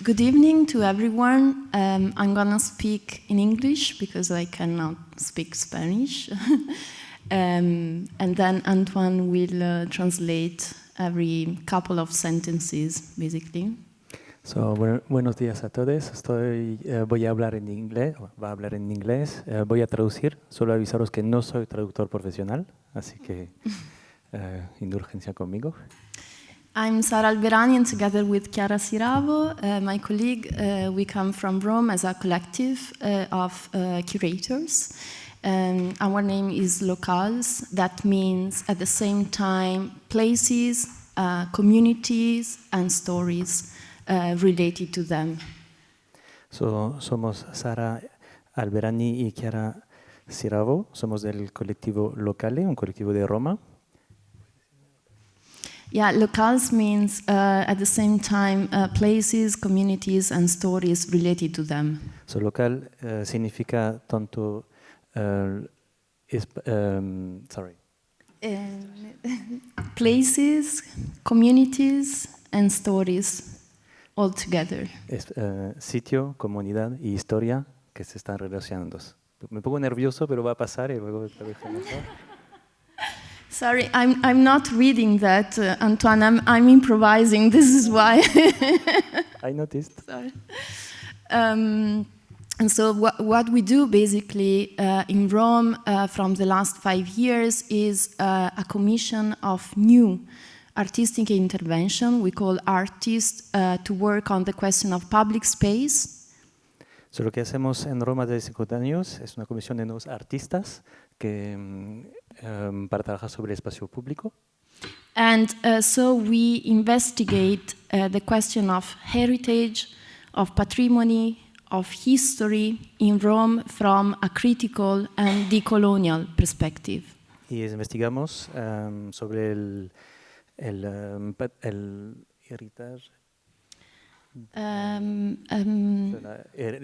Good evening to everyone. I'm gonna speak in English because I cannot speak Spanish. And then Antoine will translate every couple of sentences, basically. Buenos días a todos. Voy a hablar en inglés, va a hablar en inglés. Voy a traducir. Solo avisaros que no soy traductor profesional, así que indulgencia conmigo. I'm Sara Alberani, and together with Chiara Siravo, my colleague, we come from Rome as a collective of curators. Our name is Locals. That means at the same time places, communities, and stories related to them. Somos Sara Alberani y Chiara Siravo. Somos del colectivo Locale, un colectivo de Roma. Yeah, locals means at the same time places, communities, and stories related to them. Local significa tanto places, communities, and stories all together. Sitio, comunidad y historia que se están relacionando. Me pongo nervioso, pero va a pasar y luego otra vez mejor. Sorry, I'm not reading that, Antoine. I'm improvising. This is why. I noticed. Sorry. And so what we do basically in Rome from the last 5 years is a commission of new artistic intervention. We call artists to work on the question of public space. Lo que hacemos en Roma desde 5 años es una comisión de nuevos artistas que para trabajar sobre el espacio público. And so we investigate the question of heritage, of patrimony, of history in Rome from a critical and decolonial perspective. Y investigamos sobre el heritage.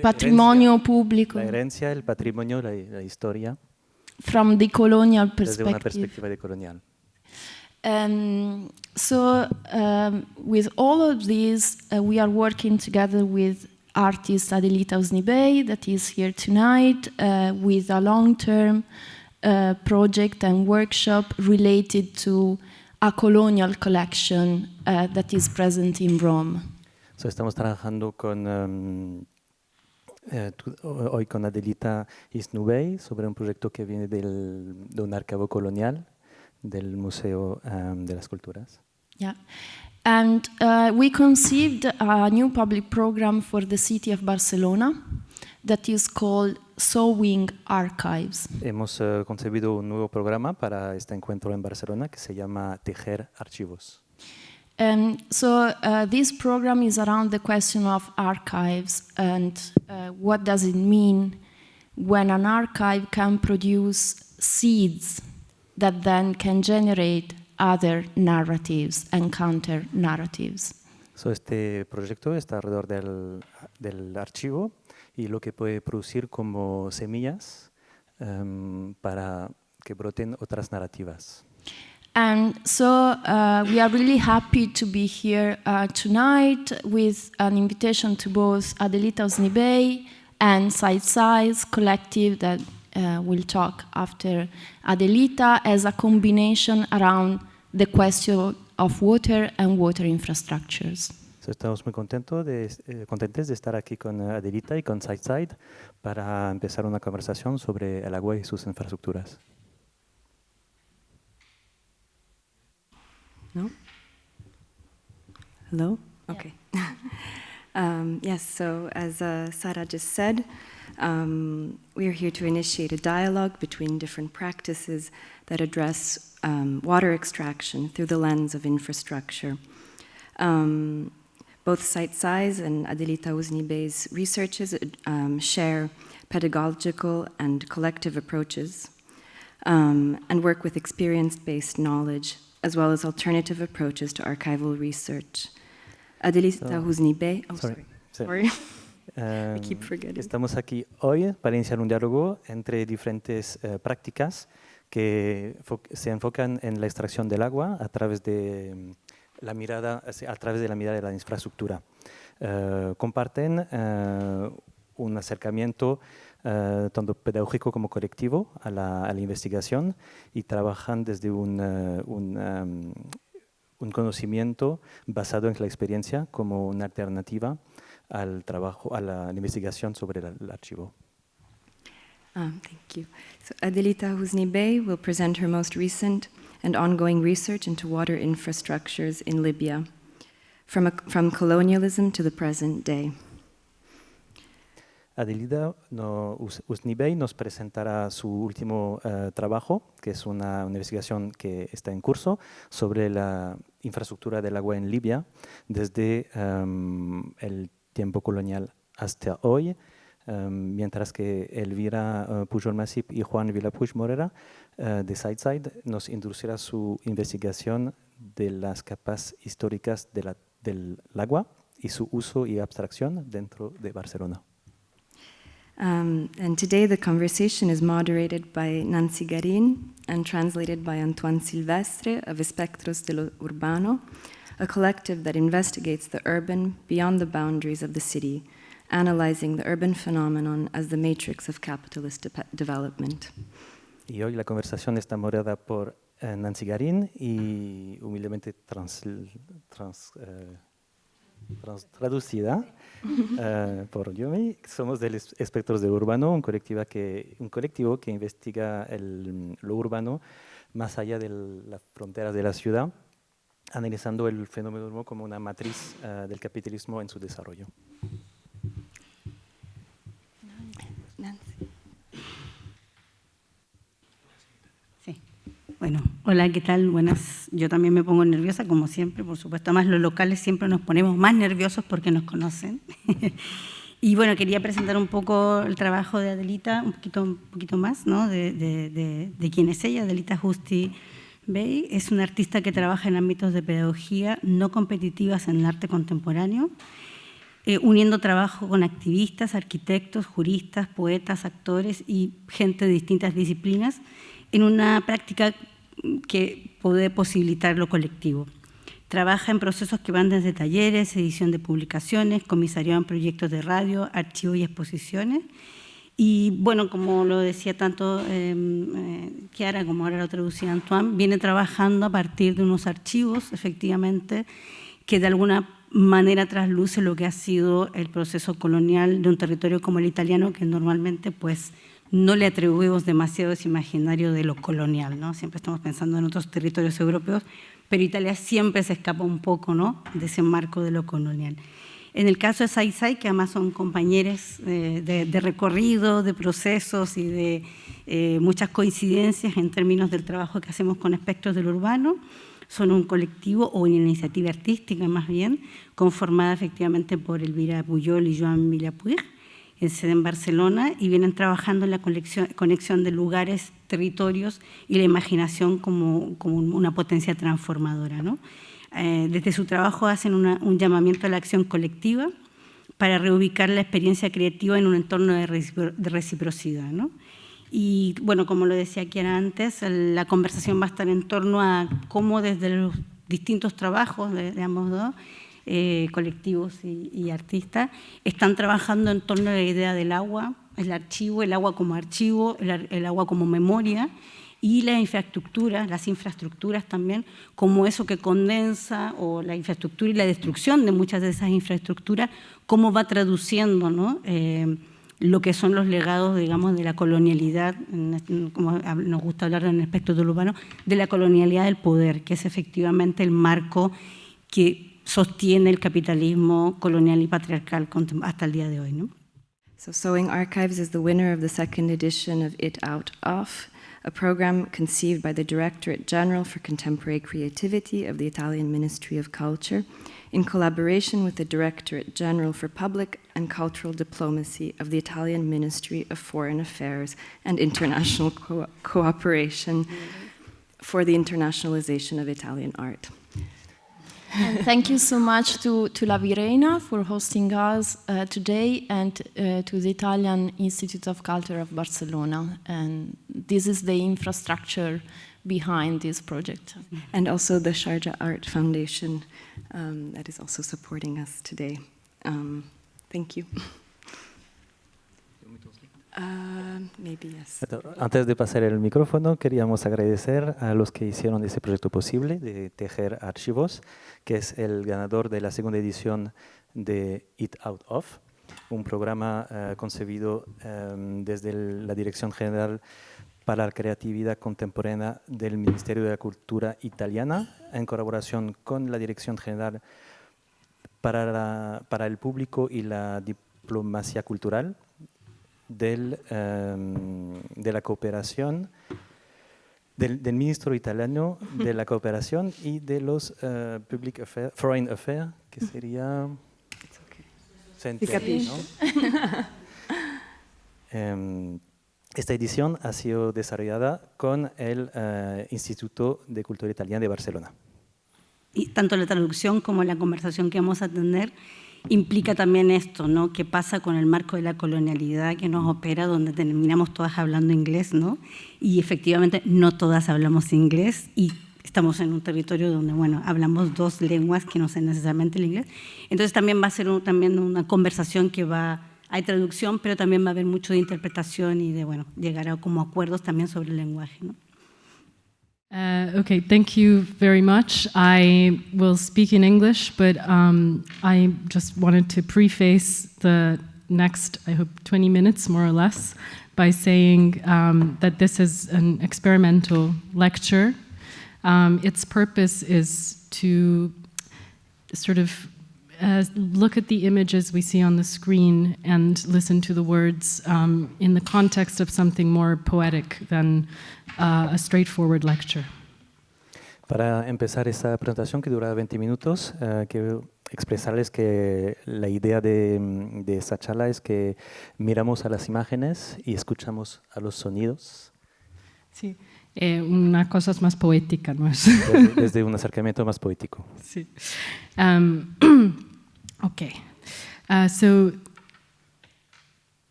Patrimonio público. La herencia, el patrimonio, la historia. From the colonial perspective. Desde una perspectiva decolonial. So with all of these, we are working together with artist Adelita Usnibay, that is here tonight, with a long-term project and workshop related to a colonial collection that is present in Rome. So estamos trabajando hoy con Adelita Usnibay sobre un proyecto que viene de un archivo colonial del Museo de las Culturas. Yeah, and we conceived a new public program for the city of Barcelona that is called Sewing Archives. Hemos concebido un nuevo programa para este encuentro en Barcelona que se llama Tejer Archivos. So this program is around the question of archives and what does it mean when an archive can produce seeds that then can generate other narratives and counter narratives. So este proyecto está alrededor del archivo y lo que puede producir como semillas para que broten otras narrativas. And so we are really happy to be here tonight with an invitation to both Adelita Usnibay and Side Size Collective that will talk after Adelita as a combination around the question of water and water infrastructures. So estamos muy contentos de estar aquí con Adelita y con Side para empezar una conversación sobre el agua y sus infraestructuras. No? Hello? Okay. Yes, so as Sara just said, we are here to initiate a dialogue between different practices that address water extraction through the lens of infrastructure. Both Site Size and Adelita Usnibay's researches share pedagogical and collective approaches and work with experience-based knowledge as well as alternative approaches to archival research. Adelita Usnibay, sorry. I keep forgetting. Estamos aquí hoy para iniciar un diálogo entre diferentes prácticas que se enfocan en la extracción del agua a través de la mirada de la infraestructura. comparten un acercamiento tanto pedagógico como colectivo a la investigación y trabajan desde un conocimiento basado en la experiencia como una alternativa al trabajo, a la investigación sobre el archivo. Thank you. So Adelita Husni Bey will present her most recent and ongoing research into water infrastructures in Libya, from colonialism to the present day. Adelita Husni Bey nos presentará su último trabajo, que es una investigación que está en curso sobre la infraestructura del agua en Libia desde el tiempo colonial hasta hoy, mientras que Elvira Pujol Masip y Juan Vilapuig Morera de Sideside nos introducirá su investigación de las capas históricas del agua y su uso y abstracción dentro de Barcelona. And today the conversation is moderated by Nancy Garin and translated by Antoine Silvestre of Espectros de lo Urbano, a collective that investigates the urban beyond the boundaries of the city, analyzing the urban phenomenon as the matrix of capitalist development. Y hoy la conversación está moderada por Nancy Garin y humildemente traducida por Yumi. Somos del Espectros de Urbano, un colectivo que investiga lo urbano más allá de las fronteras de la ciudad, analizando el fenómeno urbano como una matriz del capitalismo en su desarrollo. Sí. Bueno, hola, ¿qué tal? Buenas. Yo también me pongo nerviosa, como siempre, por supuesto. Además, los locales siempre nos ponemos más nerviosos porque nos conocen. Y bueno, quería presentar un poco el trabajo de Adelita, un poquito más, ¿no? de quién es ella. Adelita Husni Bey es una artista que trabaja en ámbitos de pedagogía no competitivas en el arte contemporáneo, uniendo trabajo con activistas, arquitectos, juristas, poetas, actores y gente de distintas disciplinas en una práctica que puede posibilitar lo colectivo. Trabaja en procesos que van desde talleres, edición de publicaciones, comisariado en proyectos de radio, archivo y exposiciones. Y bueno, como lo decía tanto Chiara como ahora lo traducía Antoine, viene trabajando a partir de unos archivos, efectivamente, que de alguna manera trasluce lo que ha sido el proceso colonial de un territorio como el italiano, que normalmente pues no le atribuimos demasiado ese imaginario de lo colonial, ¿no? Siempre estamos pensando en otros territorios europeos, pero Italia siempre se escapa un poco, ¿no?, de ese marco de lo colonial. En el caso de Sideside, que además son compañeros de recorrido, de procesos y de muchas coincidencias en términos del trabajo que hacemos con Espectros del Urbano, son un colectivo o una iniciativa artística más bien, conformada efectivamente por Elvira Pujol y Joan Vilapuig, en sede en Barcelona, y vienen trabajando en la conexión de lugares, territorios y la imaginación como una potencia transformadora, ¿no? Desde su trabajo hacen un llamamiento a la acción colectiva para reubicar la experiencia creativa en un entorno de reciprocidad, ¿no? Y bueno, como lo decía Chiara antes, la conversación va a estar en torno a cómo desde los distintos trabajos de ambos dos, colectivos y artistas, están trabajando en torno a la idea del agua, el agua como archivo, el agua como memoria, y las infraestructuras también, como eso que condensa, o la infraestructura y la destrucción de muchas de esas infraestructuras, cómo va traduciendo, ¿no?, lo que son los legados, digamos, de la colonialidad, como nos gusta hablar en el Espectro del Urbano, de la colonialidad del poder, que es efectivamente el marco que sostiene el capitalismo colonial y patriarcal hasta el día de hoy, ¿no? So Sewing Archives is the winner of the second edition of It Out Off, a program conceived by the Directorate General for Contemporary Creativity of the Italian Ministry of Culture, in collaboration with the Directorate General for Public and Cultural Diplomacy of the Italian Ministry of Foreign Affairs and International Cooperation for the internationalization of Italian art. And thank you so much to La Virena for hosting us today, and to the Italian Institute of Culture of Barcelona. And this is the infrastructure behind this project. And also the Sharjah Art Foundation that is also supporting us today. Thank you. Maybe yes. Antes de pasar el micrófono, queríamos agradecer a los que hicieron este proyecto posible de Tejer Archivos, que es el ganador de la segunda edición de It Out Of, un programa concebido desde la Dirección General para la Creatividad Contemporánea del Ministerio de la Cultura italiana, en colaboración con la Dirección General para el Público y la Diplomacia Cultural de la Cooperación, del Ministro Italiano de la Cooperación y de los Foreign Affairs, que sería... ¿no? Esta edición ha sido desarrollada con el Instituto de Cultura Italiana de Barcelona. Y tanto la traducción como la conversación que vamos a tener implica también esto, ¿no? ¿Qué pasa con el marco de la colonialidad que nos opera, donde terminamos todas hablando inglés, ¿no? Y efectivamente no todas hablamos inglés y estamos en un territorio donde, bueno, hablamos dos lenguas que no son necesariamente el inglés. Entonces también va a ser también una conversación que hay traducción, pero también va a haber mucho de interpretación y de, bueno, llegar a como acuerdos también sobre el lenguaje, ¿no? Okay, thank you very much. I will speak in English, but I just wanted to preface the next, I hope, 20 minutes, more or less, by saying that this is an experimental lecture. Its purpose is to sort of look at the images we see on the screen and listen to the words in the context of something more poetic than a straightforward lecture. Para empezar esta presentación, que dura 20 minutos, quiero expresarles que la idea de esta charla es que miramos a las imágenes y escuchamos a los sonidos. Sí, una cosa es más poética, ¿no es? Desde un acercamiento más poético. Sí. Okay, so,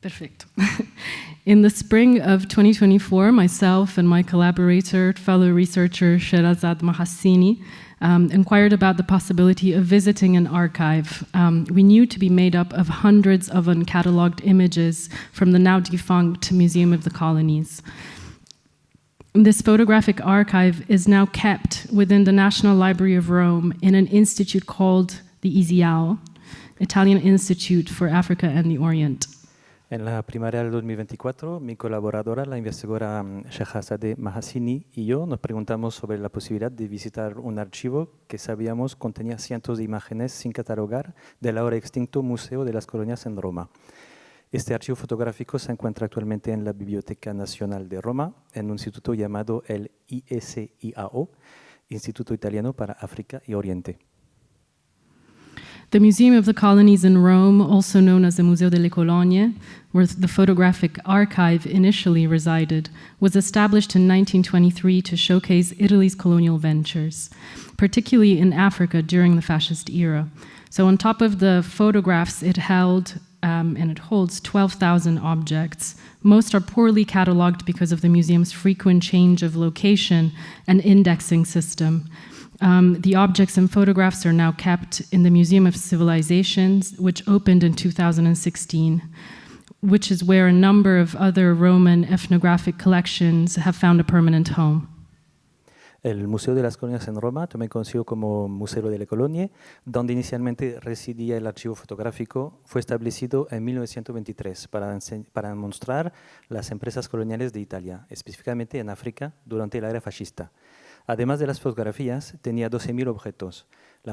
perfecto. In the spring of 2024, myself and my collaborator, fellow researcher Sherazad Mahassini, inquired about the possibility of visiting an archive we knew to be made up of hundreds of uncatalogued images from the now defunct Museum of the Colonies. This photographic archive is now kept within the National Library of Rome in an institute called the ISIAO, Italian Institute for Africa and the Orient. En la primavera del 2024, mi colaboradora, la investigadora Sherazade Mahassini y yo nos preguntamos sobre la posibilidad de visitar un archivo que sabíamos contenía cientos de imágenes sin catalogar del ahora extinto Museo de las Colonias en Roma. Este archivo fotográfico se encuentra actualmente en la Biblioteca Nacional de Roma, en un instituto llamado el ISIAO, Instituto Italiano para África y Oriente. The Museum of the Colonies in Rome, also known as the Museo delle Colonie, where the photographic archive initially resided, was established in 1923 to showcase Italy's colonial ventures, particularly in Africa during the fascist era. So on top of the photographs it held, and it holds 12,000 objects. Most are poorly catalogued because of the museum's frequent change of location and indexing system. The objects and photographs are now kept in the Museum of Civilizations, which opened in 2016, which is where a number of other Roman ethnographic collections have found a permanent home. El Museo de las Colonias en Roma, también conocido como Museo delle Colonie, donde inicialmente residía el archivo fotográfico, fue establecido en 1923 para mostrar las empresas coloniales de Italia, específicamente en África, durante la era fascista. Además de las fotografías, tenía 12.000 objetos. La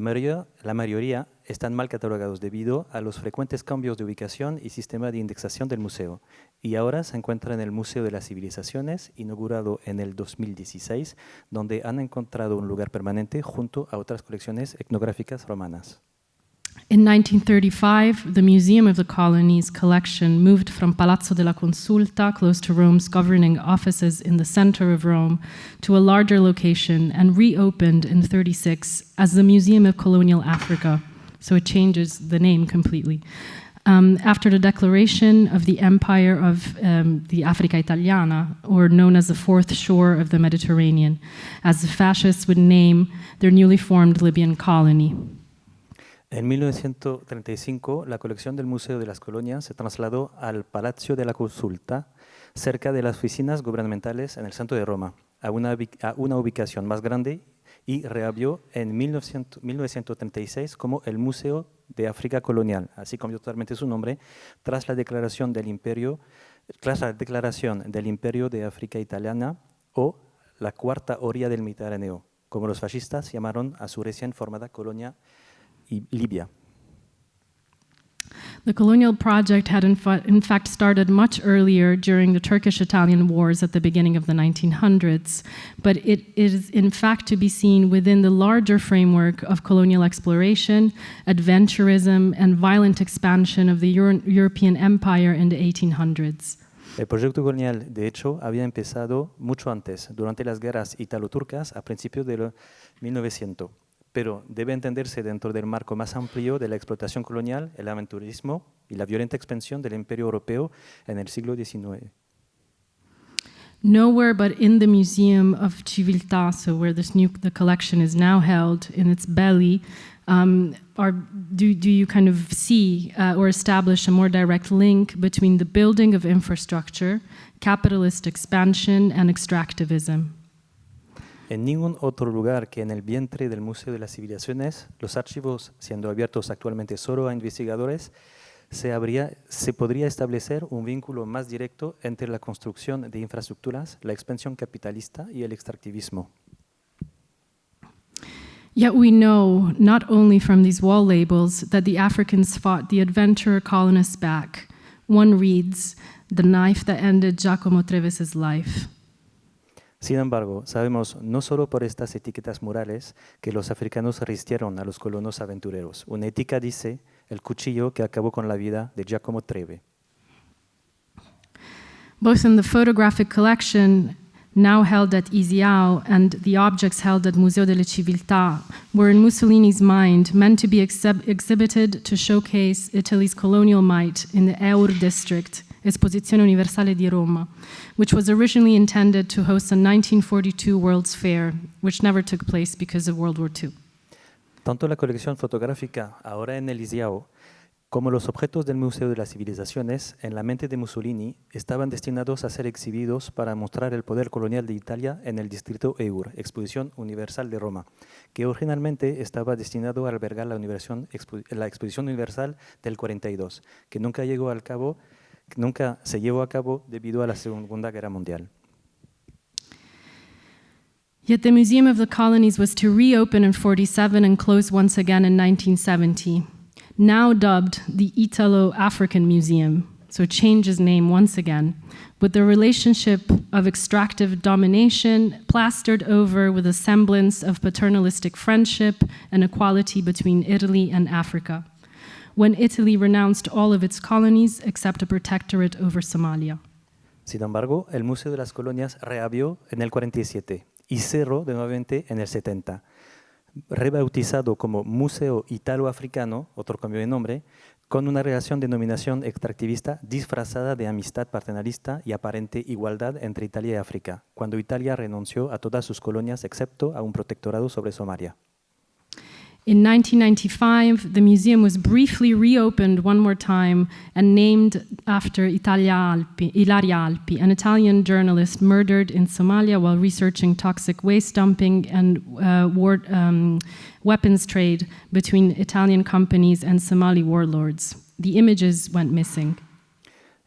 mayoría están mal catalogados debido a los frecuentes cambios de ubicación y sistema de indexación del museo. Y ahora se encuentra en el Museo de las Civilizaciones, inaugurado en el 2016, donde han encontrado un lugar permanente junto a otras colecciones etnográficas romanas. In 1935, the Museum of the Colonies collection moved from Palazzo della Consulta, close to Rome's governing offices in the center of Rome, to a larger location and reopened in 1936 as the Museum of Colonial Africa. So it changes the name completely. After the declaration of the Empire of the Africa Italiana, or known as the Fourth Shore of the Mediterranean, as the fascists would name their newly formed Libyan colony. En 1935, la colección del Museo de las Colonias se trasladó al Palacio de la Consulta, cerca de las oficinas gubernamentales en el centro de Roma, a una ubicación más grande, y reabrió en 1936 como el Museo de África Colonial, así cambió totalmente su nombre tras la declaración del Imperio de África Italiana, o la cuarta orilla del Mediterráneo, como los fascistas llamaron a su recién formada colonia Libia. The colonial project had in fact started much earlier during the Turkish-Italian wars at the beginning of the 1900s, but it is in fact to be seen within the larger framework of colonial exploration, adventurism, and violent expansion of the European empire in the 1800s. El proyecto colonial, de hecho, había empezado mucho antes, durante las guerras italo-turcas a principios de 1900. Pero debe entenderse dentro del marco más amplio de la explotación colonial, el aventurismo y la violenta expansión del imperio europeo en el siglo XIX. Nowhere but in the Museum of Civiltà, so where the collection is now held, in its belly, do you kind of see or establish a more direct link between the building of infrastructure, capitalist expansion, and extractivism? En ningún otro lugar que en el vientre del Museo de las Civilizaciones, los archivos siendo abiertos actualmente solo a investigadores, se podría establecer un vínculo más directo entre la construcción de infraestructuras, la expansión capitalista y el extractivismo. Yet we know, not only from these wall labels, that the Africans fought the adventurer colonists back. One reads, "The knife that ended Giacomo Trevis's life." Sin embargo, sabemos no solo por estas etiquetas murales que los africanos resistieron a los colonos aventureros. Una etiqueta dice el cuchillo que acabó con la vida de Giacomo Trevi. Both in the photographic collection now held at Isiao and the objects held at Museo delle Civiltà were in Mussolini's mind meant to be exhibited to showcase Italy's colonial might in the Eur district, Esposizione Universale di Roma, which was originally intended to host a 1942 World's Fair, which never took place because of World War II. Tanto la colección fotográfica ahora en el Isiao como los objetos del Museo de las Civilizaciones en la mente de Mussolini estaban destinados a ser exhibidos para mostrar el poder colonial de Italia en el distrito Eur, Exposición Universal de Roma, que originalmente estaba destinado a albergar la Exposición Universal del 42, que nunca se llevó a cabo debido a la Segunda Guerra Mundial. Yet the Museum of the Colonies was to reopen in 1947 and close once again in 1970. Now dubbed the Italo-African Museum, so change its name once again, with the relationship of extractive domination plastered over with a semblance of paternalistic friendship and equality between Italy and Africa, when Italy renounced all of its colonies except a protectorate over Somalia. Sin embargo, el Museo de las Colonias reabrió en el 47 y cerró de nuevamente en el 70. Rebautizado como Museo Italo-Africano, otro cambio de nombre, con una relación de denominación extractivista disfrazada de amistad paternalista y aparente igualdad entre Italia y África, cuando Italia renunció a todas sus colonias excepto a un protectorado sobre Somalia. In 1995, the museum was briefly reopened one more time and named after Ilaria Alpi, an Italian journalist murdered in Somalia while researching toxic waste dumping and weapons trade between Italian companies and Somali warlords. The images went missing.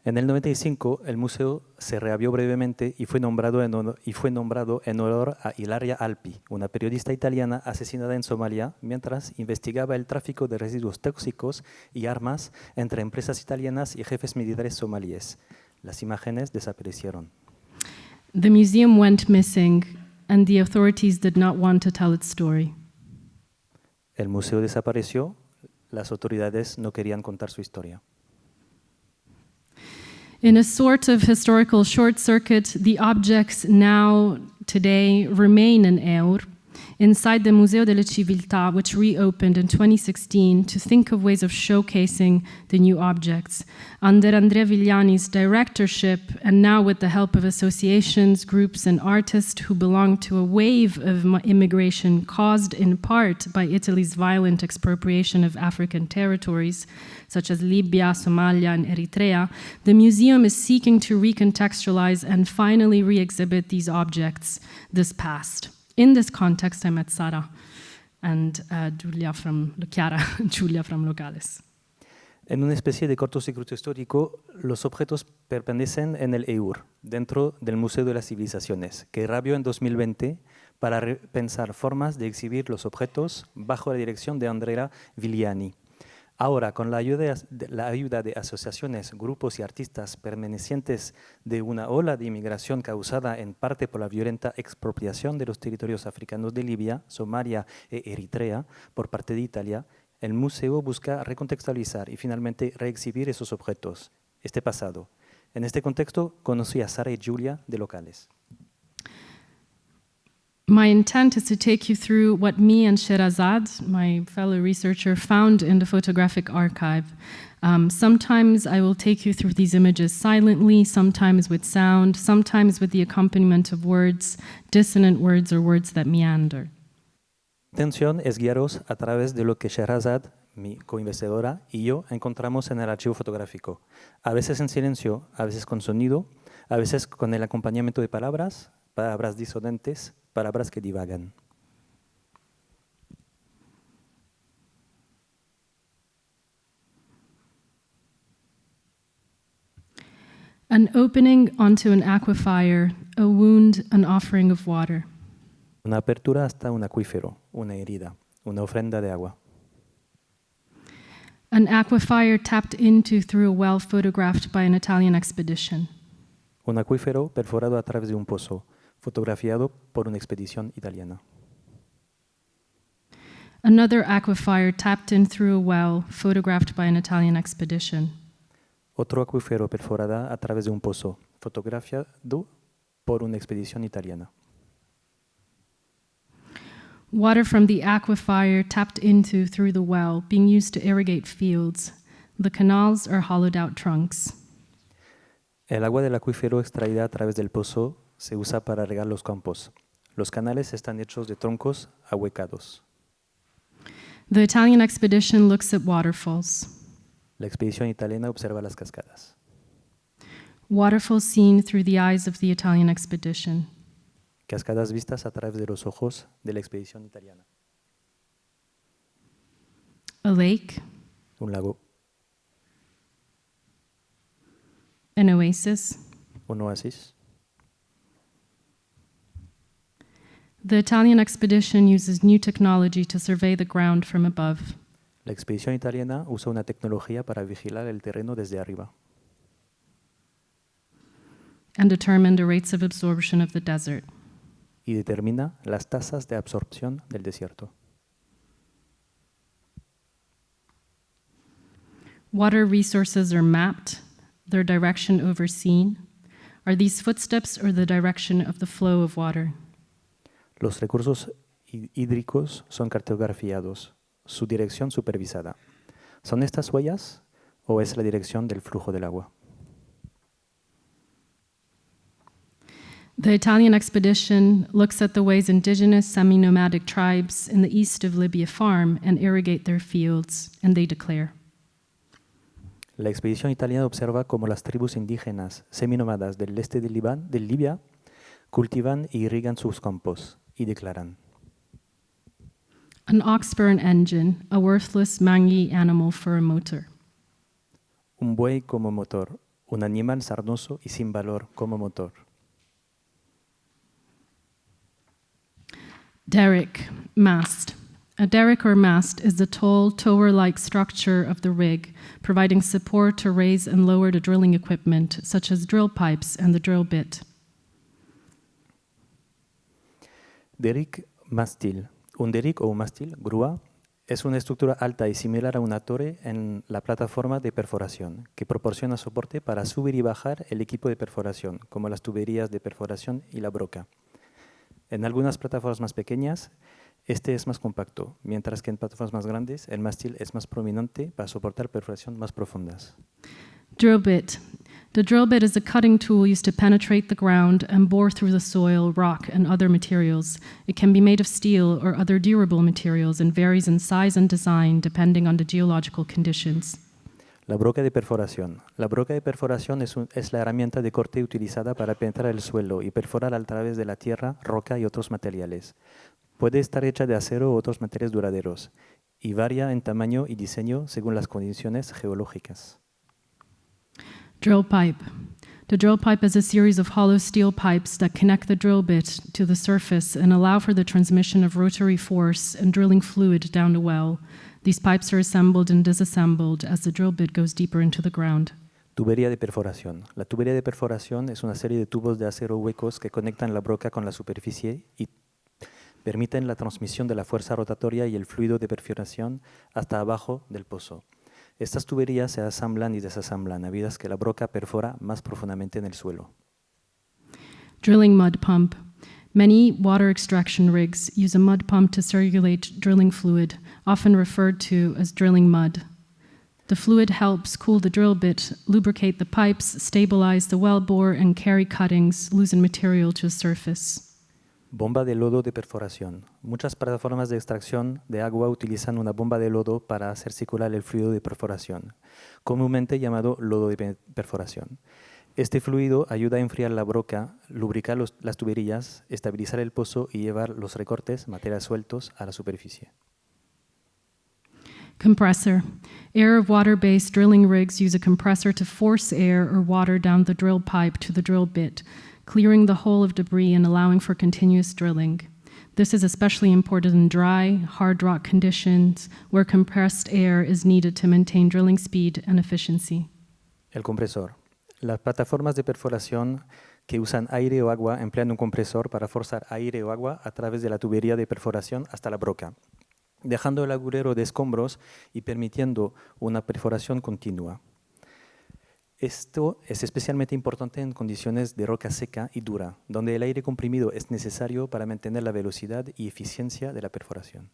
En el 95, el museo se reabrió brevemente y fue nombrado en honor a Ilaria Alpi, una periodista italiana asesinada en Somalia mientras investigaba el tráfico de residuos tóxicos y armas entre empresas italianas y jefes militares somalíes. Las imágenes desaparecieron. The museum went missing, and the authorities did not want to tell its story. El museo desapareció, las autoridades no querían contar su historia. In a sort of historical short circuit, the objects now, today, remain in Eur, inside the Museo delle Civiltà, which reopened in 2016 to think of ways of showcasing the new objects. Under Andrea Vigliani's directorship, and now with the help of associations, groups, and artists who belong to a wave of immigration caused in part by Italy's violent expropriation of African territories, such as Libya, Somalia, and Eritrea, the museum is seeking to recontextualize and finally re-exhibit these objects, this past. In this context, I met Sara and Giulia from Locales. En una especie de cortocircuito histórico, los objetos permanecen en el EUR, dentro del Museo de las Civilizaciones, que reabrió en 2020 para pensar formas de exhibir los objetos bajo la dirección de Andrea Vigliani. Ahora, con la ayuda de asociaciones, grupos y artistas pertenecientes de una ola de inmigración causada en parte por la violenta expropiación de los territorios africanos de Libia, Somalia e Eritrea por parte de Italia, el museo busca recontextualizar y finalmente reexhibir esos objetos, este pasado. En este contexto, conocí a Sara y Giulia de Locales. My intent is to take you through what me and Sherazad, my fellow researcher, found in the photographic archive. Sometimes I will take you through these images silently, sometimes with sound, sometimes with the accompaniment of words, dissonant words or words that meander. Mi intención es guiaros a través de lo que Sherazad, mi coinvestigadora, y yo encontramos en el archivo fotográfico, a veces en silencio, a veces con sonido, a veces con el acompañamiento de palabras disonantes, palabras que divagan. An opening onto an aquifer, a wound, an offering of water. Una apertura hasta un acuífero, una herida, una ofrenda de agua. An aquifer tapped into through a well photographed by an Italian expedition. Un acuífero perforado a través de un pozo, fotografiado por una expedición italiana. Another aquifer tapped in through a well photographed by an Italian expedition. Otro acuífero perforado a través de un pozo, fotografiado por una expedición italiana. Water from the aquifer tapped into through the well, being used to irrigate fields. The canals are hollowed out trunks. El agua del acuífero extraída a través del pozo se usa para regar los campos. Los canales están hechos de troncos ahuecados. The Italian expedition looks at waterfalls. La expedición italiana observa las cascadas. Waterfalls seen through the eyes of the Italian expedition. Cascadas vistas a través de los ojos de la expedición italiana. A lake, Un lago, an oasis. un oasis. The Italian expedition uses new technology to survey the ground from above. La expedición italiana usa una tecnología para vigilar el terreno desde arriba And determine the rates of absorption of the desert. y determina las tasas de absorción del desierto. Water resources are mapped, their direction overseen. Are these footsteps or the direction of the flow of water? Los recursos hídricos son cartografiados, su dirección supervisada. ¿Son estas huellas o es la dirección del flujo del agua? The Italian expedition looks at the ways indigenous semi-nomadic tribes in the east of Libya farm and irrigate their fields, and they declare, La expedición italiana observa cómo las tribus indígenas seminómadas del este de Libia cultivan e irrigan sus campos y declaran: an ox for an engine, a worthless mangy animal for a motor. un buey como motor, un animal sarnoso y sin valor como motor. Derrick, mast. A derrick or mast is the tall, tower-like structure of the rig, providing support to raise and lower the drilling equipment, such as drill pipes and the drill bit. Derrick mástil. Un derrick o un mástil, grúa, es una estructura alta y similar a una torre en la plataforma de perforación, que proporciona soporte para subir y bajar el equipo de perforación, como las tuberías de perforación y la broca. En algunas plataformas más pequeñas, Este es más compacto, mientras que en plataformas más grandes el mástil es más prominente para soportar perforaciones más profundas. Drill bit. The drill bit is a cutting tool used to penetrate the ground and bore through the soil, rock, and other materials. It can be made of steel or other durable materials and varies in size and design depending on the geological conditions. La broca de perforación. La broca de perforación es la herramienta de corte utilizada para penetrar el suelo y perforar a través de la tierra, roca y otros materiales. Puede estar hecha de acero u otros materiales duraderos y varía en tamaño y diseño según las condiciones geológicas. Drill pipe. The drill pipe is a series of hollow steel pipes that connect the drill bit to the surface and allow for the transmission of rotary force and drilling fluid down the well. These pipes are assembled and disassembled as the drill bit goes deeper into the ground. Tubería de perforación. La tubería de perforación es una serie de tubos de acero huecos que conectan la broca con la superficie y permiten la transmisión de la fuerza rotatoria y el fluido de perforación hasta abajo del pozo. Estas tuberías se asamblan y desasamblan a medida que la broca perfora más profundamente en el suelo. Drilling mud pump. Many water extraction rigs use a mud pump to circulate drilling fluid, often referred to as drilling mud. The fluid helps cool the drill bit, lubricate the pipes, stabilize the well bore, and carry cuttings, loosen material to the surface. Bomba de lodo de perforación. Muchas plataformas de extracción de agua utilizan una bomba de lodo para hacer circular el fluido de perforación, comúnmente llamado lodo de perforación. Este fluido ayuda a enfriar la broca, lubricar las tuberías, estabilizar el pozo y llevar los recortes, materiales sueltos, a la superficie. Compressor. Air of water-based drilling rigs use a compressor to force air or water down the drill pipe to the drill bit, clearing the hole of debris and allowing for continuous drilling. This is especially important in dry, hard rock conditions where compressed air is needed to maintain drilling speed and efficiency. El compresor. Las plataformas de perforación que usan aire o agua emplean un compresor para forzar aire o agua a través de la tubería de perforación hasta la broca, dejando el agujero de escombros y permitiendo una perforación continua. Esto es especialmente importante en condiciones de roca seca y dura, donde el aire comprimido es necesario para mantener la velocidad y eficiencia de la perforación.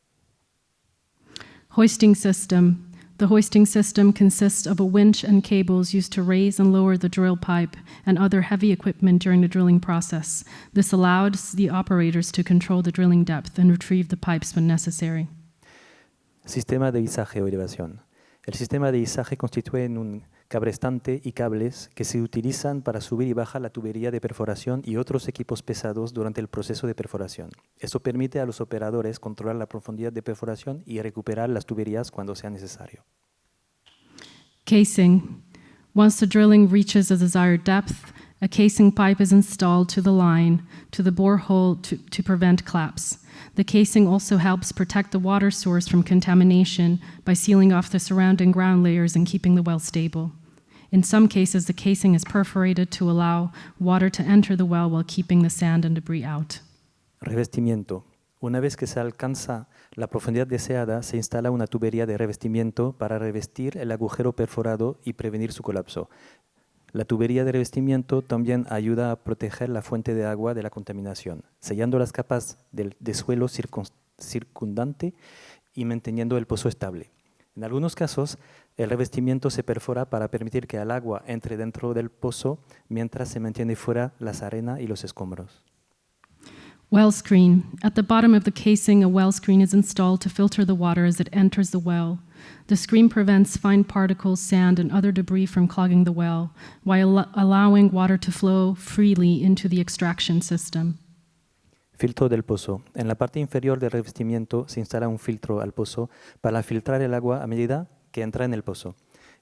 Hoisting system. The hoisting system consists of a winch and cables used to raise and lower the drill pipe and other heavy equipment during the drilling process. This allows the operators to control the drilling depth and retrieve the pipes when necessary. Sistema de izaje o elevación. El sistema de izaje constituye un cabrestante y cables que se utilizan para subir y bajar la tubería de perforación y otros equipos pesados durante el proceso de perforación. Esto permite a los operadores controlar la profundidad de perforación y recuperar las tuberías cuando sea necesario. Casing. Once the drilling reaches a desired depth, a casing pipe is installed to the line, to the borehole to prevent collapse. The casing also helps protect the water source from contamination by sealing off the surrounding ground layers and keeping the well stable. In some cases, the casing is perforated to allow water to enter the well while keeping the sand and debris out. Revestimiento. Una vez que se alcanza la profundidad deseada, se instala una tubería de revestimiento para revestir el agujero perforado y prevenir su colapso. La tubería de revestimiento también ayuda a proteger la fuente de agua de la contaminación, sellando las capas de suelo circundante y manteniendo el pozo estable. En algunos casos, el revestimiento se perfora para permitir que el agua entre dentro del pozo mientras se mantiene fuera las arenas y los escombros. Well screen. At the bottom of the casing, a well screen is installed to filter the water as it enters the well. The screen prevents fine particles, sand, and other debris from clogging the well, while allowing water to flow freely into the extraction system. Filtro del pozo. En la parte inferior del revestimiento se instala un filtro al pozo para filtrar el agua a medida que entra en el pozo.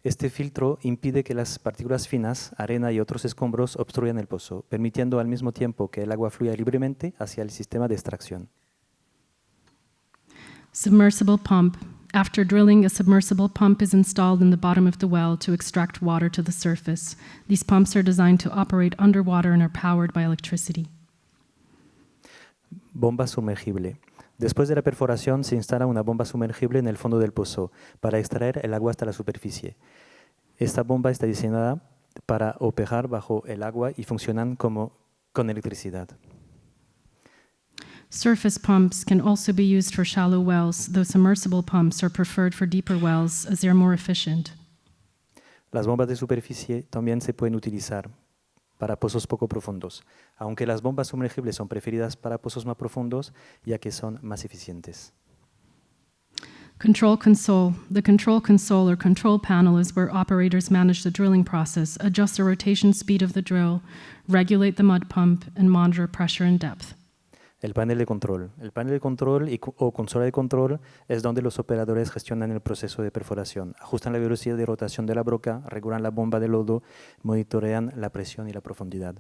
Este filtro impide que las partículas finas, arena y otros escombros obstruyan el pozo, permitiendo al mismo tiempo que el agua fluya libremente hacia el sistema de extracción. Submersible pump. After drilling, a submersible pump is installed in the bottom of the well to extract water to the surface. These pumps are designed to operate underwater and are powered by electricity. Bomba sumergible. Después de la perforación se instala una bomba sumergible en el fondo del pozo para extraer el agua hasta la superficie. Esta bomba está diseñada para operar bajo el agua y funcionan con electricidad. Surface pumps can also be used for shallow wells, though submersible pumps are preferred for deeper wells as they are more efficient. Las bombas de superficie también se pueden utilizar para pozos poco profundos, aunque las bombas sumergibles son preferidas para pozos más profundos, ya que son más eficientes. Control console. The control console or control panel is where operators manage the drilling process, adjust the rotation speed of the drill, regulate the mud pump, and monitor pressure and depth. El panel de control. El panel de control o consola de control es donde los operadores gestionan el proceso de perforación, ajustan la velocidad de rotación de la broca, regulan la bomba de lodo, monitorean la presión y la profundidad.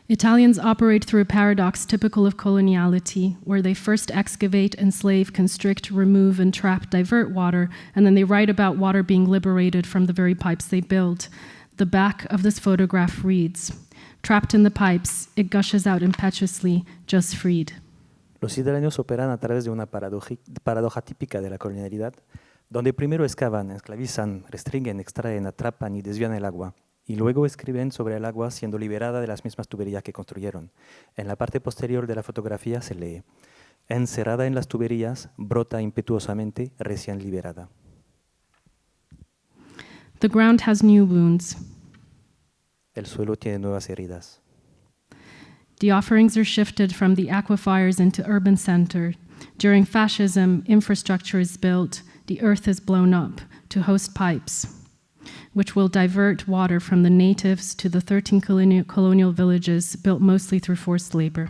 Italians operate through a paradox typical of coloniality, where they first excavate, enslave, constrict, remove, entrap, divert water, and then they write about water being liberated from the very pipes they build. The back of this photograph reads, "Trapped in the pipes, it gushes out impetuously, just freed." Los italianos operan a través de una paradoja típica de la colonialidad, donde primero excavan, esclavizan, restringen, extraen, atrapan y desvían el agua, y luego escriben sobre el agua siendo liberada de las mismas tuberías que construyeron. En la parte posterior de la fotografía se lee, encerrada en las tuberías, brota impetuosamente, recién liberada. The ground has new wounds. El suelo tiene nuevas heridas. The offerings are shifted from the aquifers into urban center. During fascism, infrastructure is built, the earth is blown up to host pipes, which will divert water from the natives to the 13 colonial villages built mostly through forced labor.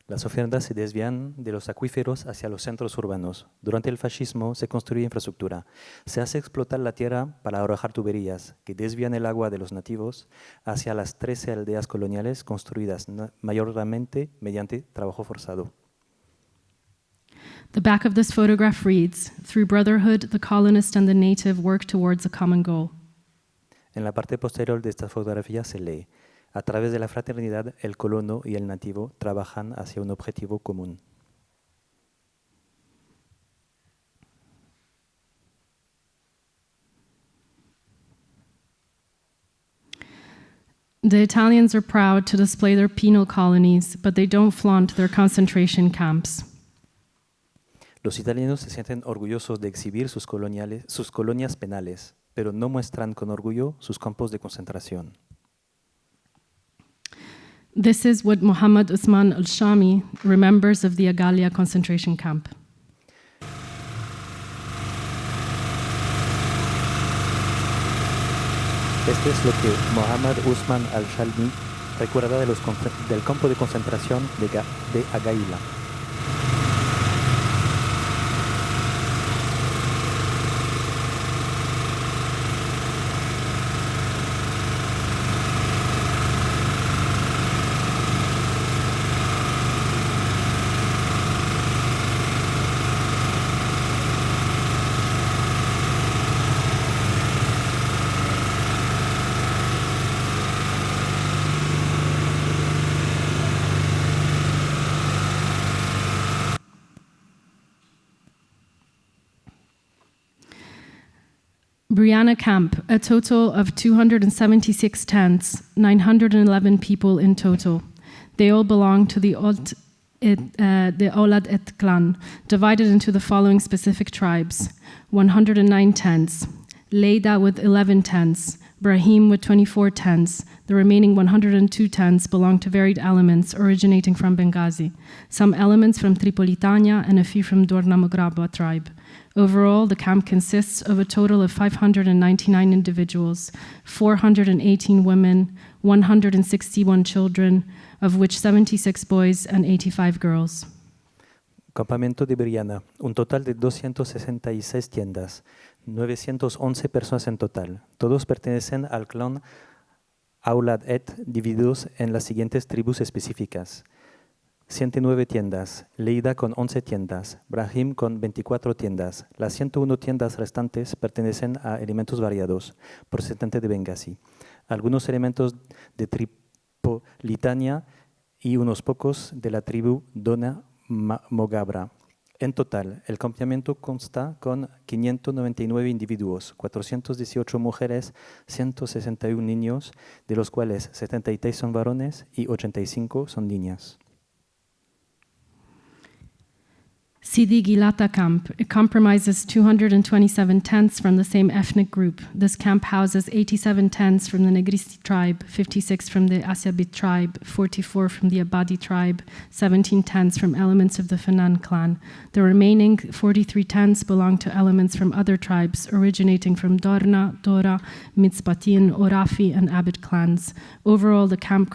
Las ofrendas se desvían de los acuíferos hacia los centros urbanos. Durante el fascismo se construye infraestructura. Se hace explotar la tierra para arrojar tuberías que desvían el agua de los nativos hacia las 13 aldeas coloniales construidas mayormente mediante trabajo forzado. The back of this photograph reads, "Through brotherhood, the colonist and the native work towards a common goal." En la parte posterior de esta fotografía se lee, a través de la fraternidad, el colono y el nativo trabajan hacia un objetivo común. The Italians are proud to display their penal colonies, but they don't flaunt their concentration camps. Los italianos se sienten orgullosos de exhibir sus colonias penales, pero no muestran con orgullo sus campos de concentración. This is what Muhammad Usman al-Shami remembers of the Agalia concentration camp. Este es lo que Muhammad Usman al-Shami recuerda del campo de concentración de Agaila. Brianna Camp, a total of 276 tents, 911 people in total. They all belong to the Olad Et clan, divided into the following specific tribes: 109 tents, Leida with 11 tents, Brahim with 24 tents. The remaining 102 tents belong to varied elements originating from Benghazi, some elements from Tripolitania and a few from Dorna-Mograba tribe. Overall, the camp consists of a total of 599 individuals, 418 women, 161 children, of which 76 boys and 85 girls. Campamento de Brianna, un total de 266 tiendas, 911 personas en total. Todos pertenecen al clan Aulad Et, divididos en las siguientes tribus específicas. 109 tiendas, Leida con 11 tiendas, Brahim con 24 tiendas. Las 101 tiendas restantes pertenecen a elementos variados, procedentes de Benghazi, algunos elementos de Tripolitania y unos pocos de la tribu Dona Mogabra. En total, el campamento consta con 599 individuos, 418 mujeres, 161 niños, de los cuales 73 son varones y 85 son niñas. Sidi Gilata camp. It comprises 227 tents from the same ethnic group. This camp houses 87 tents from the Negristi tribe, 56 from the Asiabit tribe, 44 from the Abadi tribe, 17 tents from elements of the Fanan clan. The remaining 43 tents belong to elements from other tribes originating from Dorna, Dora, Mitzpatin, Orafi, and Abid clans. Overall, the camp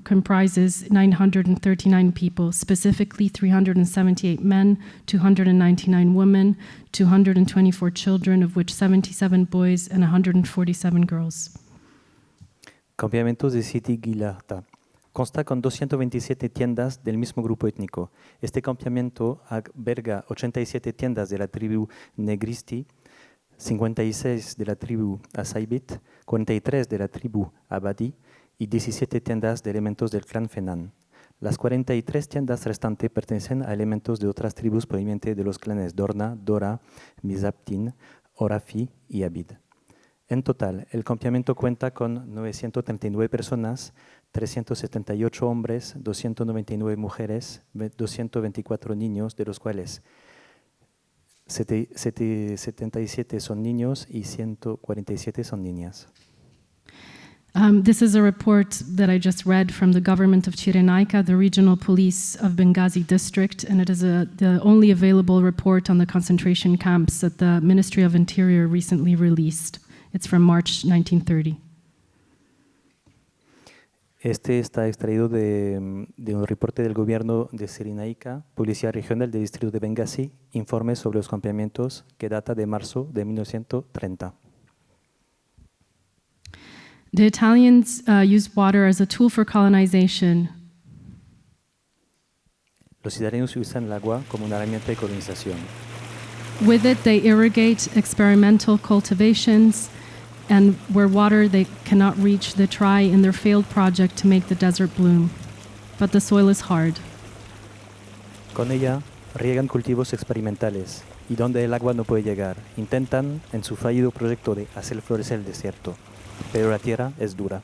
comprises 939 people, specifically 378 men, 299 women, 224 children, of which 77 boys and 147 girls. Campamentos de Sidi Gilata. Consta con 227 tiendas del mismo grupo étnico. Este campamento alberga 87 tiendas de la tribu Negristi, 56 de la tribu Asaibit, 43 de la tribu Abadi y 17 tiendas de elementos del clan Fenan. Las 43 tiendas restantes pertenecen a elementos de otras tribus provenientes de los clanes Dorna, Dora, Mizaptin, Orafi y Abid. En total, el campamento cuenta con 939 personas, 378 hombres, 299 mujeres, 224 niños, de los cuales 77 son niños y 147 son niñas. This is a report that I just read from the government of Cyrenaica, the regional police of Benghazi district, and it is the only available report on the concentration camps that the Ministry of Interior recently released. It's from March 1930. Este está extraído de un reporte del gobierno de Cyrenaica, Policía Regional del Distrito de Benghazi, informe sobre los campamentos que data de marzo de 1930. The Italians used water as a tool for colonization. Los italianos usan el agua como una herramienta de colonización. With it, they irrigate experimental cultivations, and where water they cannot reach, they try in their failed project to make the desert bloom. But the soil is hard. Con ella riegan cultivos experimentales y donde el agua no puede llegar, intentan en su fallido proyecto de hacer florecer el desierto, pero la tierra es dura.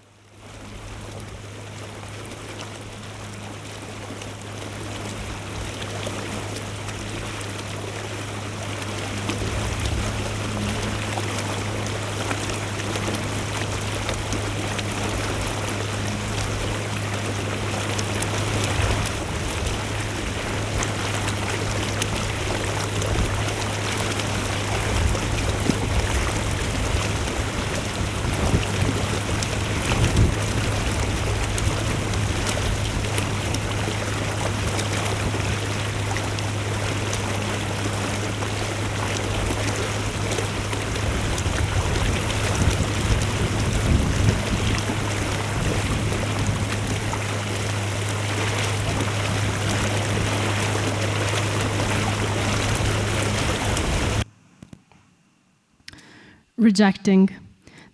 Rejecting.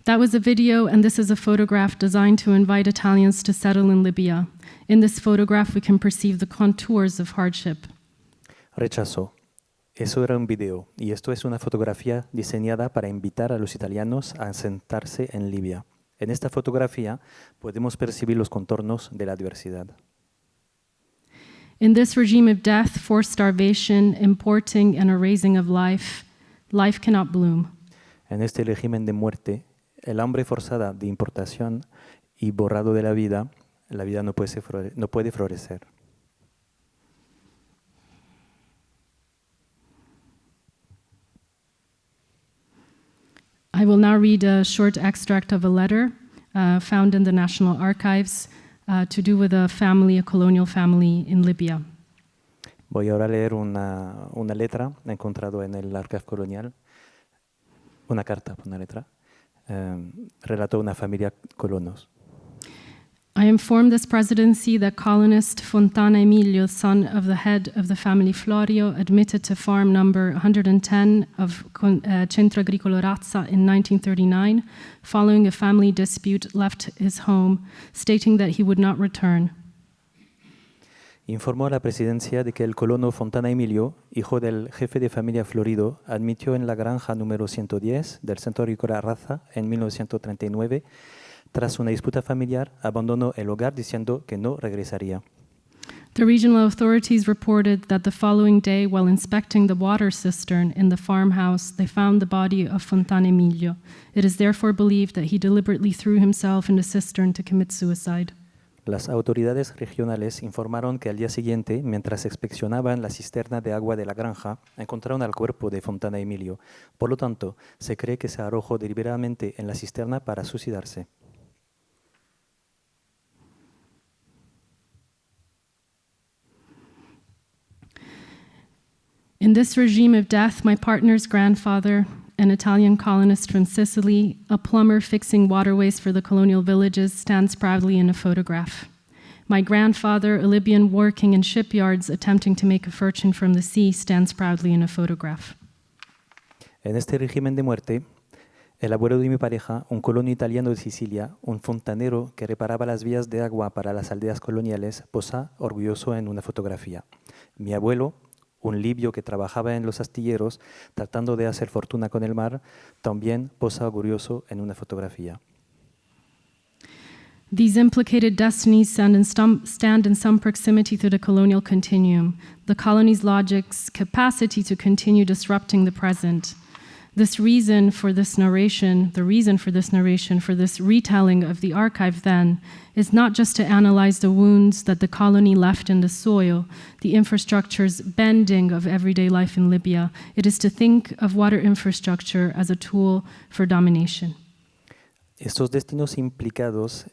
That was a video, and this is a photograph designed to invite Italians to settle in Libya. In this photograph, we can perceive the contours of hardship. Rechazó. Eso era un video, y esto es una fotografía diseñada para invitar a los italianos a asentarse en Libia. En esta fotografía podemos percibir los contornos de la adversidad. In this regime of death, forced starvation, importing, and erasing of life, life cannot bloom. En este régimen de muerte, el hambre forzada de importación y borrado de la vida no puede florecer. I will now read a short extract of a letter found in the National Archives to do with a colonial family in Libya. Voy ahora a leer una letra encontrada en el archivo colonial. Una carta, una letra, relató una familia colonos. I inform this presidency that colonist Fontana Emilio, son of the head of the family Florio, admitted to farm number 110 of Centro Agricolo Razza in 1939, following a family dispute, left his home, stating that he would not return. Informó a la presidencia de que el colono Fontana Emilio, hijo del jefe de familia Florido, admitió en la granja número 110 del Centro Agrícola Razza en 1939. Tras una disputa familiar, abandonó el hogar diciendo que no regresaría. The regional authorities reported that the following day, while inspecting the water cistern in the farmhouse, they found the body of Fontana Emilio. It is therefore believed that he deliberately threw himself in the cistern to commit suicide. Las autoridades regionales informaron que al día siguiente, mientras inspeccionaban la cisterna de agua de la granja, encontraron el cuerpo de Fontana Emilio. Por lo tanto, se cree que se arrojó deliberadamente en la cisterna para suicidarse. In this regime of death, my partner's grandfather, an Italian colonist from Sicily, a plumber fixing waterways for the colonial villages, stands proudly in a photograph. My grandfather, a Libyan working in shipyards attempting to make a fortune from the sea, stands proudly in a photograph. En este régimen de muerte, el abuelo de mi pareja, un colono italiano de Sicilia, un fontanero que reparaba las vías de agua para las aldeas coloniales, posa orgulloso en una fotografía. Mi abuelo, un libio que trabajaba en los astilleros tratando de hacer fortuna con el mar, también posa orgulloso en una fotografía. These implicated destinies stand in some proximity to the colonial continuum, the colony's logic's capacity to continue disrupting the present. The reason for this narration, for this retelling of the archive then, is not just to analyze the wounds that the colony left in the soil, the infrastructure's bending of everyday life in Libya. It is to think of water infrastructure as a tool for domination. Estos destinos implicados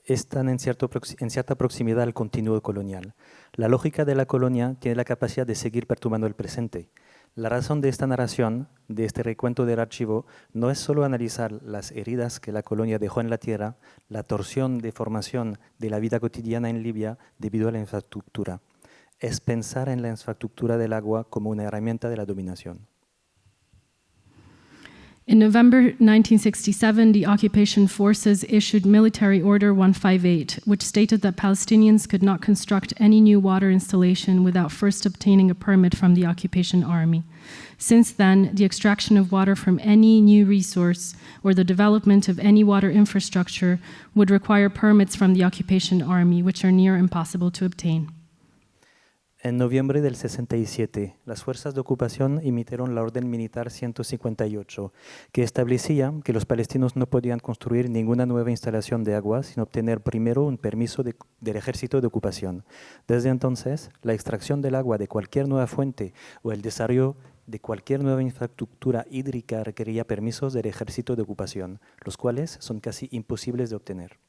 están en cierta proximidad al continuo colonial. La lógica de la colonia tiene la capacidad de seguir perturbando el presente. La razón de esta narración, de este recuento del archivo, no es solo analizar las heridas que la colonia dejó en la tierra, la torsión de formación de la vida cotidiana en Libia debido a la infraestructura. Es pensar en la infraestructura del agua como una herramienta de la dominación. In November 1967, the occupation forces issued Military Order 158, which stated that Palestinians could not construct any new water installation without first obtaining a permit from the occupation army. Since then, the extraction of water from any new resource or the development of any water infrastructure would require permits from the occupation army, which are near impossible to obtain. En noviembre del 67, las fuerzas de ocupación emitieron la Orden Militar 158, que establecía que los palestinos no podían construir ninguna nueva instalación de agua sin obtener primero un permiso del ejército de ocupación. Desde entonces, la extracción del agua de cualquier nueva fuente o el desarrollo de cualquier nueva infraestructura hídrica requería permisos del ejército de ocupación, los cuales son casi imposibles de obtener.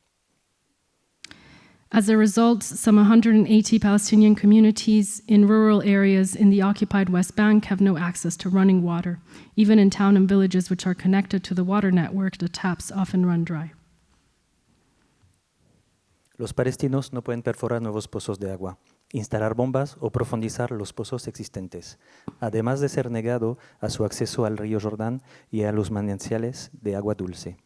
As a result, some 180 Palestinian communities in rural areas in the occupied West Bank have no access to running water. Even in towns and villages which are connected to the water network, the taps often run dry. Los palestinos no pueden perforar nuevos pozos de agua, instalar bombas o profundizar los pozos existentes, además de ser negado a su acceso al río Jordán y a los manantiales de agua dulce.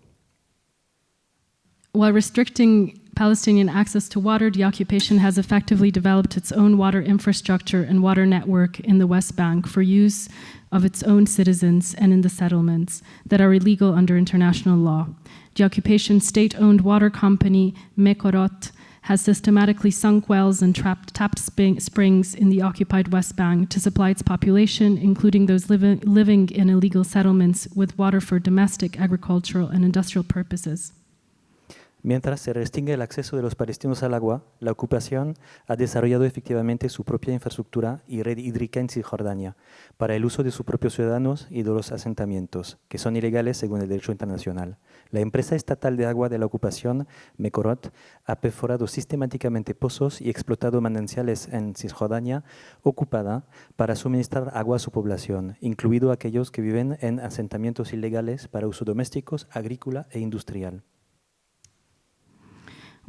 While restricting Palestinian access to water, the occupation has effectively developed its own water infrastructure and water network in the West Bank for use of its own citizens and in the settlements that are illegal under international law. The occupation state-owned water company, Mekorot, has systematically sunk wells and tapped springs in the occupied West Bank to supply its population, including those living in illegal settlements, with water for domestic, agricultural, and industrial purposes. Mientras se restringe el acceso de los palestinos al agua, la ocupación ha desarrollado efectivamente su propia infraestructura y red hídrica en Cisjordania para el uso de sus propios ciudadanos y de los asentamientos, que son ilegales según el derecho internacional. La empresa estatal de agua de la ocupación, Mekorot, ha perforado sistemáticamente pozos y explotado manantiales en Cisjordania ocupada para suministrar agua a su población, incluido aquellos que viven en asentamientos ilegales para uso domésticos, agrícola e industrial.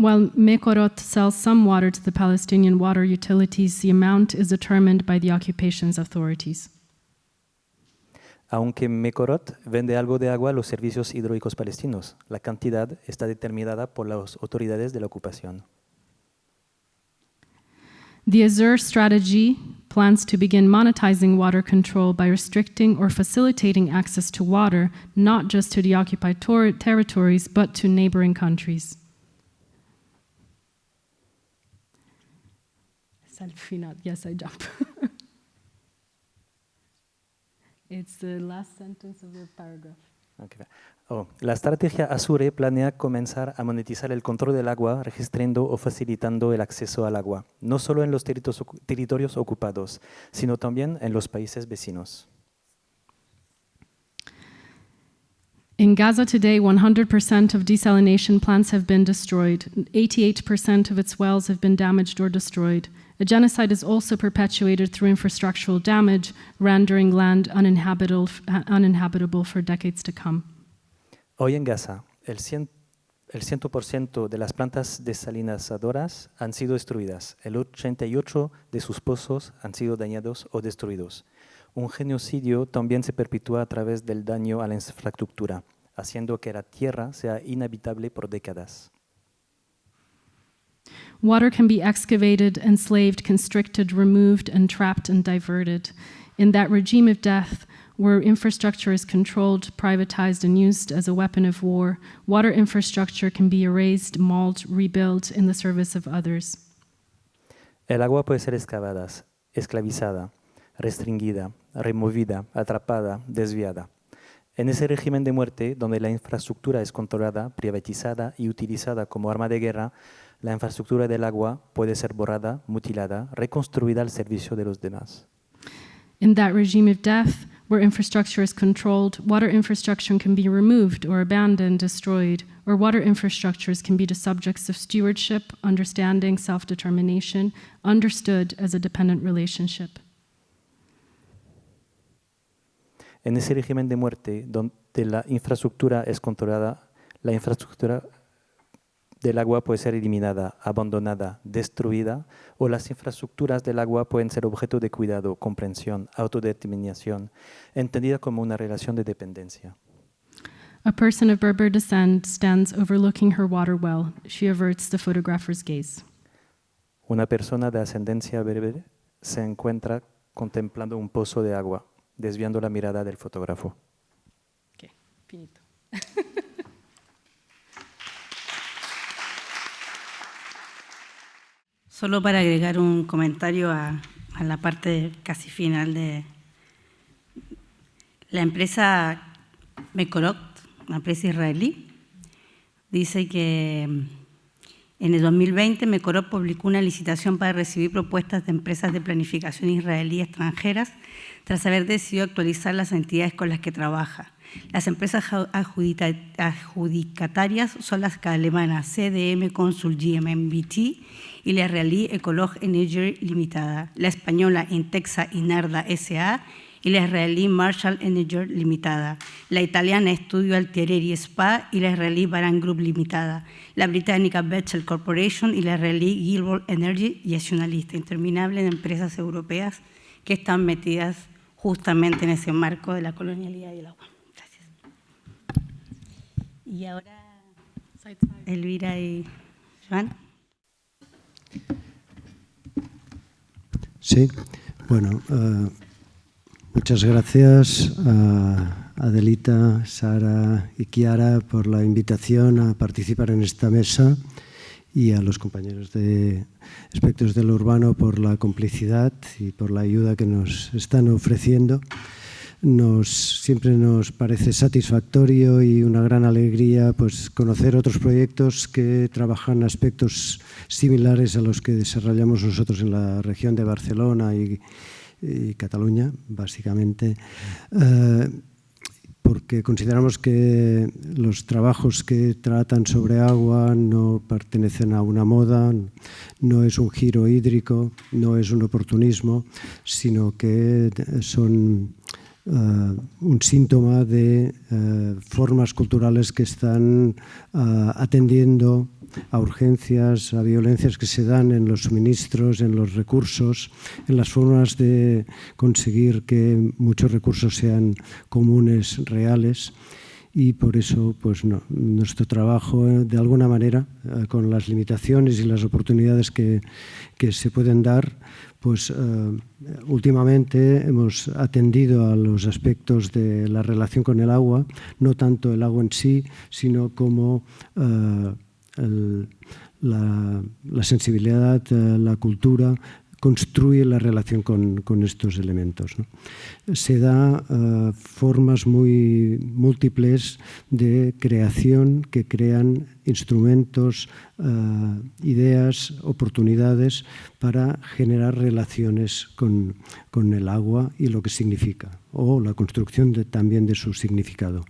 While Mekorot sells some water to the Palestinian water utilities, the amount is determined by the occupation's authorities. Aunque Mekorot vende algo de agua a los servicios hidráulicos palestinos, la cantidad está determinada por las autoridades de la ocupación. The Azur strategy plans to begin monetizing water control by restricting or facilitating access to water, not just to the occupied territories, but to neighboring countries. Es al final. Yes, I jump. It's the last sentence of the paragraph. Okay. La estrategia Azure planea comenzar a monetizar el control del agua, registrando o facilitando el acceso al agua, no solo en los territorios ocupados, sino también en los países vecinos. In Gaza today, 100% of desalination plants have been destroyed. 88% of its wells have been damaged or destroyed. A genocide is also perpetuated through infrastructural damage, rendering land uninhabitable for decades to come. Hoy en Gaza, el 100% de las plantas desalinizadoras han sido destruidas. El 88% de sus pozos han sido dañados o destruidos. Un genocidio también se perpetúa a través del daño a la infraestructura, haciendo que la tierra sea inhabitable por décadas. Water can be excavated, enslaved, constricted, removed, and trapped and diverted. In that regime of death, where infrastructure is controlled, privatized, and used as a weapon of war, water infrastructure can be erased, mauled, rebuilt in the service of others. El agua puede ser esclavizada, restringida, removida, atrapada, desviada. En ese régimen de muerte, donde la infraestructura es controlada, privatizada y utilizada como arma de guerra, la infraestructura del agua puede ser borrada, mutilada, reconstruida al servicio de los demás. In that regime of death, where infrastructure is controlled, water infrastructure can be removed or abandoned, destroyed, or water infrastructures can be the subjects of stewardship, understanding, self-determination, understood as a dependent relationship. En ese régimen de muerte, donde la infraestructura es controlada, la infraestructura del agua puede ser eliminada, abandonada, destruida, o las infraestructuras del agua pueden ser objeto de cuidado, comprensión, autodeterminación, entendida como una relación de dependencia. A person of Berber descent stands overlooking her water well. She averts the photographer's gaze. Una persona de ascendencia berbere se encuentra contemplando un pozo de agua, desviando la mirada del fotógrafo. Okay, finito. Solo para agregar un comentario a la parte casi final de la empresa Mekorot, una empresa israelí, dice que en el 2020 Mekorot publicó una licitación para recibir propuestas de empresas de planificación israelí extranjeras tras haber decidido actualizar las entidades con las que trabaja. Las empresas adjudicatarias son las alemanas CDM Consul GmbH y la israelí Ecolog Energy Limitada, la española Intexa Inarda S.A. y la israelí Marshall Energy Limitada, la italiana Studio Altieri SPA y la israelí Baran Group Limitada, la británica Bechtel Corporation y la israelí Gilbert Energy, y es una lista interminable de empresas europeas que están metidas justamente en ese marco de la colonialidad y el agua. Gracias. Y ahora Elvira y Joan. Sí, bueno, muchas gracias a Adelita, Sara y Chiara por la invitación a participar en esta mesa y a los compañeros de Espectros de lo Urbano por la complicidad y por la ayuda que nos están ofreciendo. Siempre nos parece satisfactorio y una gran alegría pues, conocer otros proyectos que trabajan aspectos similares a los que desarrollamos nosotros en la región de Barcelona y Cataluña, básicamente, porque consideramos que los trabajos que tratan sobre agua no pertenecen a una moda, no es un giro hídrico, no es un oportunismo, sino que son un síntoma de formas culturales que están atendiendo a urgencias, a violencias que se dan en los suministros, en los recursos, en las formas de conseguir que muchos recursos sean comunes, reales. Y por eso pues, nuestro trabajo, de alguna manera, con las limitaciones y las oportunidades que se pueden dar, pues últimamente hemos atendido a los aspectos de la relación con el agua, no tanto el agua en sí, sino como la sensibilidad, la cultura construye la relación con estos elementos, ¿no? Se da formas muy múltiples de creación que crean instrumentos, ideas, oportunidades para generar relaciones con el agua y lo que significa, o la construcción también de su significado.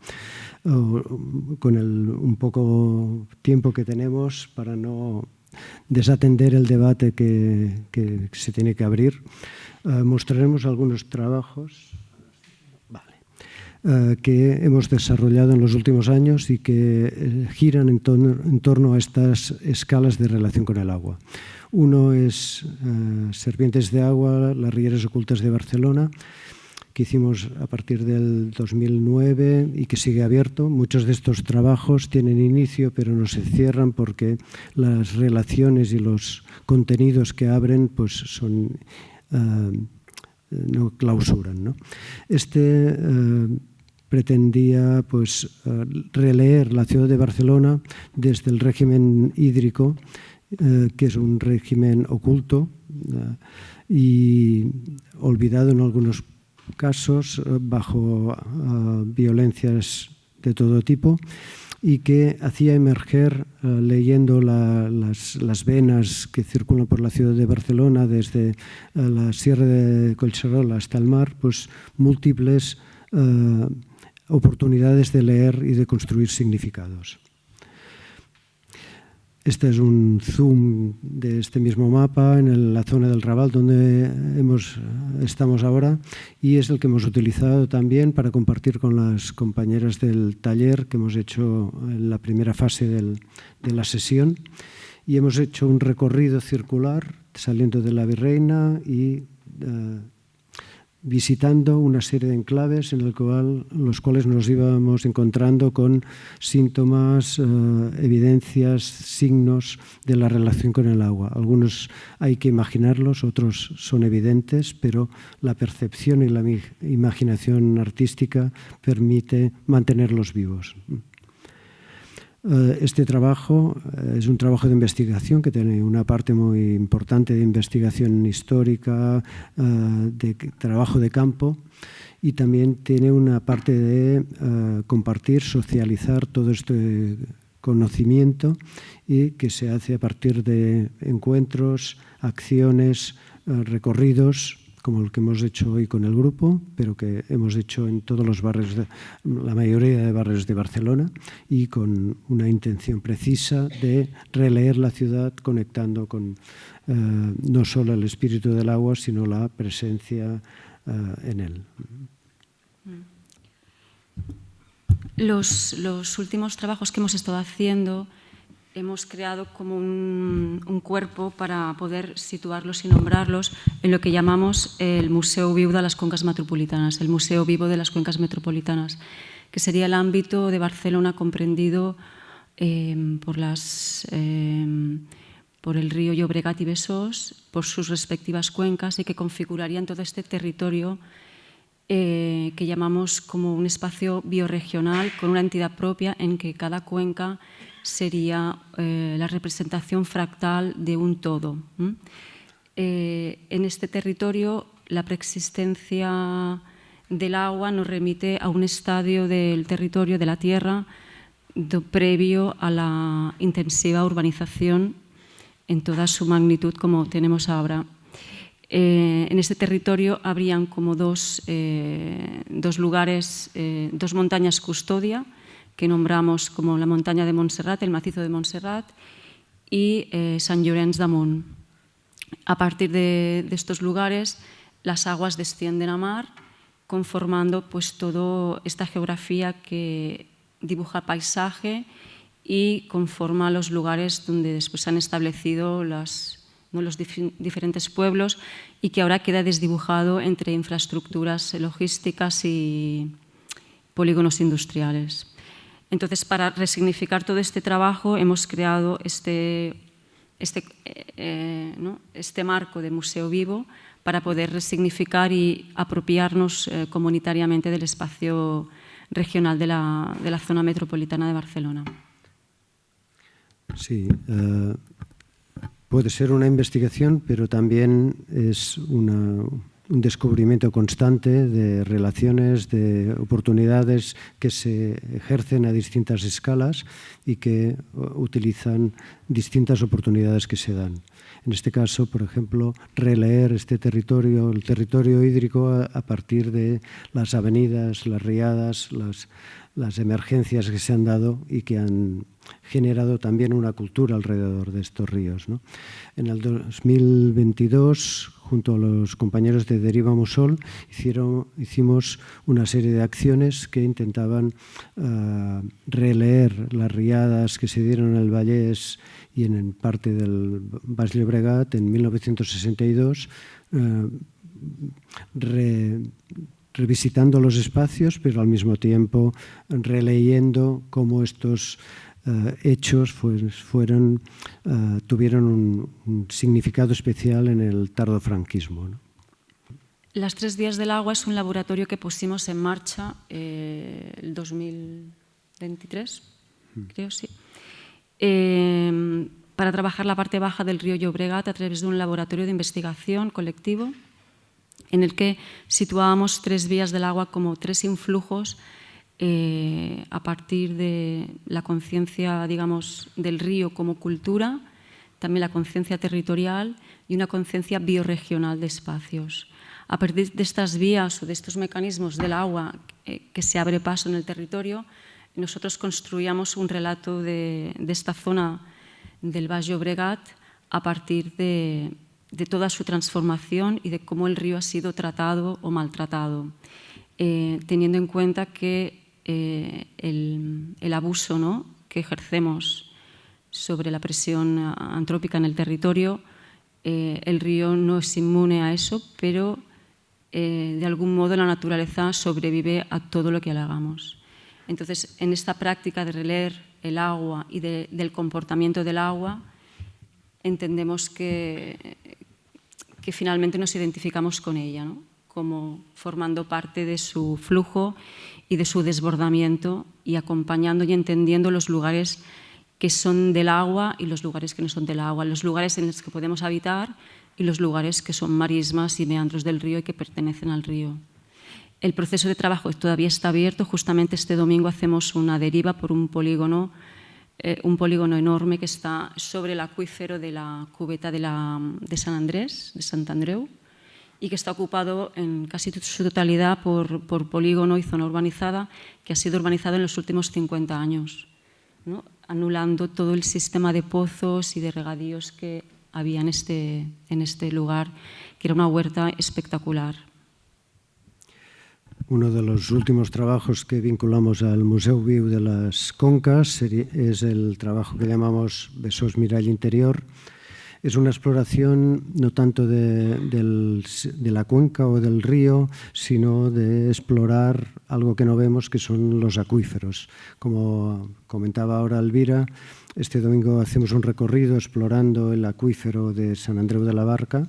Con un poco tiempo que tenemos, para no desatender el debate que se tiene que abrir, mostraremos algunos trabajos que hemos desarrollado en los últimos años y que giran en torno a estas escalas de relación con el agua. Uno es Serpientes de agua, las rieras ocultas de Barcelona, que hicimos a partir del 2009 y que sigue abierto. Muchos de estos trabajos tienen inicio, pero no se cierran porque las relaciones y los contenidos que abren pues son no clausuran, ¿no? Pretendía pues releer la ciudad de Barcelona desde el régimen hídrico, que es un régimen oculto y olvidado en algunos casos, bajo violencias de todo tipo, y que hacía emerger, leyendo las venas que circulan por la ciudad de Barcelona, desde la Sierra de Collserola hasta el mar, pues múltiples oportunidades de leer y de construir significados. Este es un zoom de este mismo mapa en la zona del Raval donde estamos ahora, y es el que hemos utilizado también para compartir con las compañeras del taller que hemos hecho en la primera fase de la sesión, y hemos hecho un recorrido circular saliendo de la Virreina y visitando una serie de enclaves en los cuales nos íbamos encontrando con síntomas, evidencias, signos de la relación con el agua. Algunos hay que imaginarlos, otros son evidentes, pero la percepción y la imaginación artística permite mantenerlos vivos. Este trabajo es un trabajo de investigación que tiene una parte muy importante de investigación histórica, de trabajo de campo, y también tiene una parte de compartir, socializar todo este conocimiento, y que se hace a partir de encuentros, acciones, recorridos, como el que hemos hecho hoy con el grupo, pero que hemos hecho en todos los barrios, la mayoría de barrios de Barcelona, y con una intención precisa de releer la ciudad conectando con no solo el espíritu del agua, sino la presencia en él. Los últimos trabajos que hemos estado haciendo, hemos creado como un cuerpo para poder situarlos y nombrarlos en lo que llamamos el Museu Viu de las Cuencas Metropolitanas, el Museo Vivo de las Cuencas Metropolitanas, que sería el ámbito de Barcelona comprendido por el río Llobregat y Besós, por sus respectivas cuencas, y que configurarían todo este territorio que llamamos como un espacio bioregional con una entidad propia, en que cada cuenca sería la representación fractal de un todo. En este territorio, la preexistencia del agua nos remite a un estadio del territorio, de la tierra, previo a la intensiva urbanización en toda su magnitud como tenemos ahora. En este territorio habrían como dos lugares, dos montañas custodia, que nombramos como la montaña de Montserrat, el macizo de Montserrat, y Sant Llorenç d'Amunt. A partir de estos lugares, las aguas descienden a mar, conformando pues toda esta geografía que dibuja paisaje y conforma los lugares donde después se han establecido los diferentes pueblos, y que ahora queda desdibujado entre infraestructuras logísticas y polígonos industriales. Entonces, para resignificar todo este trabajo, hemos creado este marco de museo vivo para poder resignificar y apropiarnos comunitariamente del espacio regional de la zona metropolitana de Barcelona. Sí, puede ser una investigación, pero también es un descubrimiento constante de relaciones, de oportunidades que se ejercen a distintas escalas y que utilizan distintas oportunidades que se dan. En este caso, por ejemplo, releer este territorio, el territorio hídrico, a partir de las avenidas, las riadas, las emergencias que se han dado y que han generado también una cultura alrededor de estos ríos, ¿no? En el 2022, junto a los compañeros de Deriva Musol, hicimos una serie de acciones que intentaban releer las riadas que se dieron en el Vallès y en parte del Baix Llobregat en 1962, revisitando los espacios, pero al mismo tiempo releyendo cómo estos hechos tuvieron un significado especial en el tardofranquismo, ¿no? Las 3 vías del agua es un laboratorio que pusimos en marcha el 2023, creo, sí, para trabajar la parte baja del río Llobregat a través de un laboratorio de investigación colectivo en el que situábamos 3 vías del agua como 3 influjos a partir de la conciencia, digamos, del río como cultura, también la conciencia territorial y una conciencia biorregional de espacios. A partir de estas vías o de estos mecanismos del agua que se abre paso en el territorio, nosotros construíamos un relato de esta zona del Baix Llobregat a partir de toda su transformación y de cómo el río ha sido tratado o maltratado, teniendo en cuenta que el abuso, ¿no?, que ejercemos sobre la presión antrópica en el territorio, el río no es inmune a eso, pero de algún modo la naturaleza sobrevive a todo lo que le hagamos. Entonces, en esta práctica de releer el agua y del comportamiento del agua, entendemos que finalmente nos identificamos con ella, ¿no?, como formando parte de su flujo y de su desbordamiento y acompañando y entendiendo los lugares que son del agua y los lugares que no son del agua, los lugares en los que podemos habitar y los lugares que son marismas y meandros del río y que pertenecen al río. El proceso de trabajo todavía está abierto. Justamente este domingo hacemos una deriva por un polígono enorme que está sobre el acuífero de la cubeta de San Andrés, de Sant Andreu, y que está ocupado en casi su totalidad por polígono y zona urbanizada, que ha sido urbanizado en los últimos 50 años, ¿no?, anulando todo el sistema de pozos y de regadíos que había en este lugar, que era una huerta espectacular. Uno de los últimos trabajos que vinculamos al Museu Viu de las Conques es el trabajo que llamamos Besòs Mirall Interior. Es una exploración no tanto de la cuenca o del río, sino de explorar algo que no vemos, que son los acuíferos. Como comentaba ahora Elvira, este domingo hacemos un recorrido explorando el acuífero de Sant Andreu de la Barca,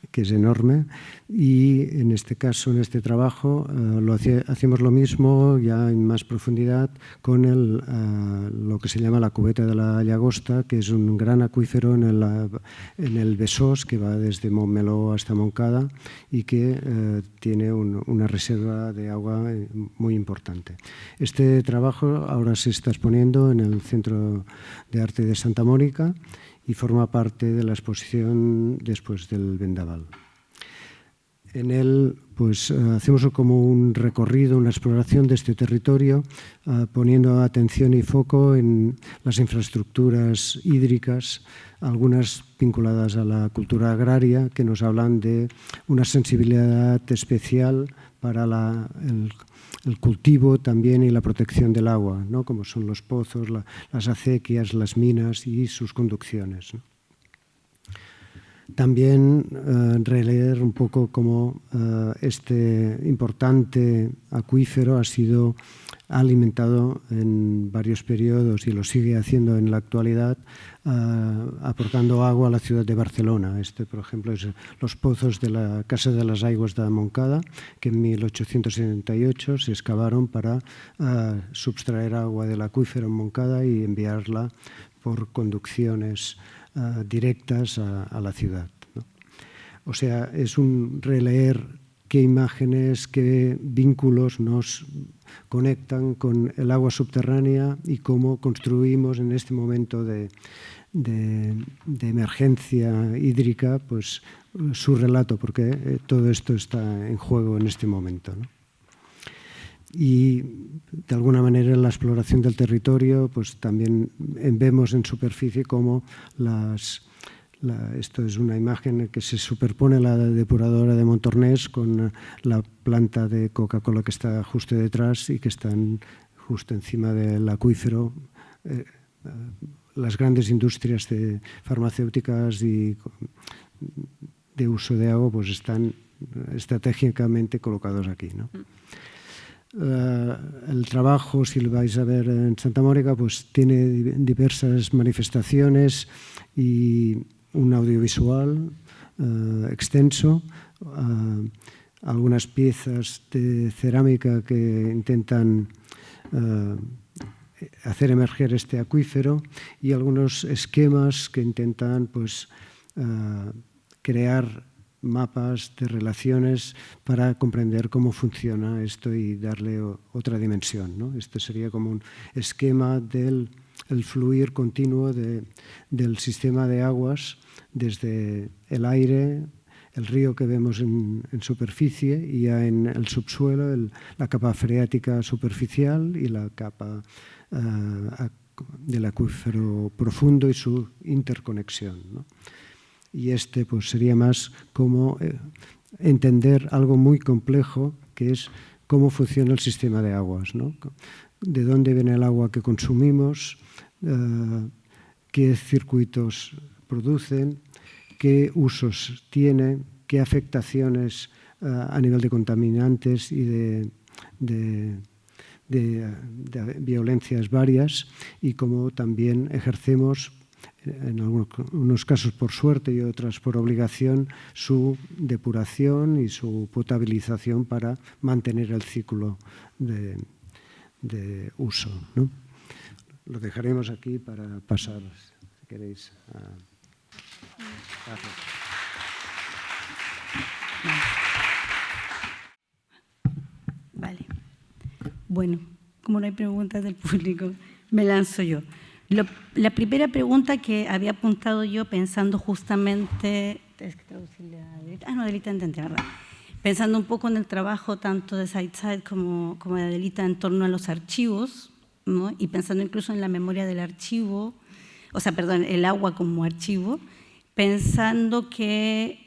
que es enorme, y en este caso, en este trabajo, hacemos lo mismo ya en más profundidad con lo que se llama la cubeta de la Llagosta, que es un gran acuífero en el Besòs, que va desde Montmeló hasta Montcada y que tiene una reserva de agua muy importante. Este trabajo ahora se está exponiendo en el Centro de Arte de Santa Mónica y forma parte de la exposición después del vendaval. En él hacemos como un recorrido, una exploración de este territorio, poniendo atención y foco en las infraestructuras hídricas, algunas vinculadas a la cultura agraria, que nos hablan de una sensibilidad especial para el cultivo también y la protección del agua, ¿no?, como son los pozos, las acequias, las minas y sus conducciones, ¿no? También releer un poco cómo este importante acuífero ha alimentado en varios periodos y lo sigue haciendo en la actualidad, aportando agua a la ciudad de Barcelona. Por ejemplo, es los pozos de la Casa de las Aigües de Montcada, que en 1878 se excavaron para subtraer agua del acuífero en Montcada y enviarla por conducciones directas a la ciudad, ¿no? O sea, es un releer qué imágenes, qué vínculos nos conectan con el agua subterránea y cómo construimos en este momento de emergencia hídrica pues, su relato, porque todo esto está en juego en este momento, ¿no? Y de alguna manera en la exploración del territorio pues también vemos en superficie cómo esto es una imagen que se superpone la depuradora de Montornès con la planta de Coca-Cola que está justo detrás y que están justo encima del acuífero. Las grandes industrias farmacéuticas y de uso de agua pues están estratégicamente colocados aquí, ¿no? El trabajo, si lo vais a ver en Santa Mónica, pues tiene diversas manifestaciones y un audiovisual extenso, algunas piezas de cerámica que intentan hacer emerger este acuífero y algunos esquemas que intentan pues, crear mapas de relaciones para comprender cómo funciona esto y darle otra dimensión, ¿no? Esto sería como un esquema del fluir continuo del sistema de aguas desde el aire, el río que vemos en superficie y ya en el subsuelo, la capa freática superficial y la capa del acuífero profundo y su interconexión, ¿no? Y pues sería más como entender algo muy complejo que es cómo funciona el sistema de aguas, ¿no? De dónde viene el agua que consumimos, qué circuitos producen, qué usos tiene, qué afectaciones a nivel de contaminantes y de violencias varias y cómo también ejercemos en algunos casos por suerte y otras por obligación, su depuración y su potabilización para mantener el ciclo de uso, ¿no? Lo dejaremos aquí para pasar, si queréis. Gracias. Vale. Bueno, como no hay preguntas del público, me lanzo yo. La primera pregunta que había apuntado yo pensando justamente, es que traducirle a Adelita, Adelita entendí, ¿verdad? Pensando un poco en el trabajo tanto de Said como de Adelita en torno a los archivos, ¿no? Y pensando incluso en la memoria del archivo, el agua como archivo, pensando que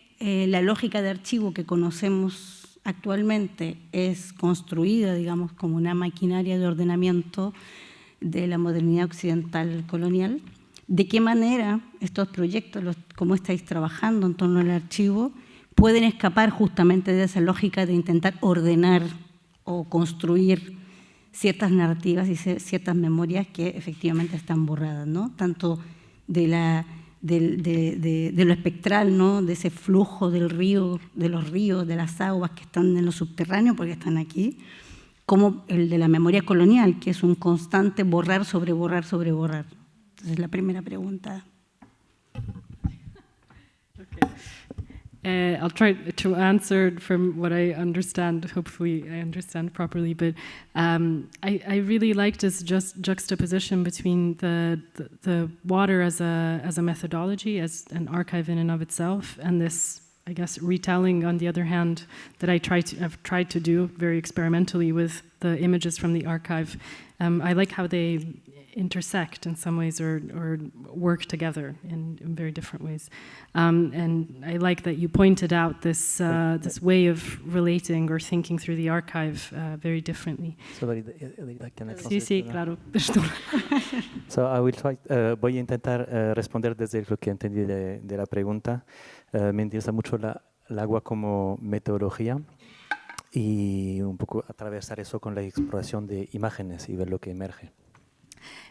la lógica de archivo que conocemos actualmente es construida, digamos, como una maquinaria de ordenamiento de la modernidad occidental colonial. ¿De qué manera estos proyectos, cómo estáis trabajando en torno al archivo, pueden escapar justamente de esa lógica de intentar ordenar o construir ciertas narrativas y ciertas memorias que efectivamente están borradas, ¿no? Tanto de lo espectral, ¿no? De ese flujo del río, de los ríos, de las aguas que están en lo subterráneo porque están aquí, como el de la memoria colonial, que es un constante borrar sobre borrar sobre borrar. Entonces, la primera pregunta. Okay. I'll try to answer from what I understand. Hopefully I understand properly, but I really like this juxtaposition between the water as a methodology, as an archive in and of itself, and this, I guess, retelling, on the other hand, that I've tried to do very experimentally with the images from the archive. I like how they intersect in some ways or work together in very different ways. And I like that you pointed out this way of relating or thinking through the archive very differently. So, can I Sí, claro. So I will try, voy a intentar responder desde lo que entendí de la pregunta. Me interesa mucho el agua como metodología y un poco atravesar eso con la exploración de imágenes y ver lo que emerge.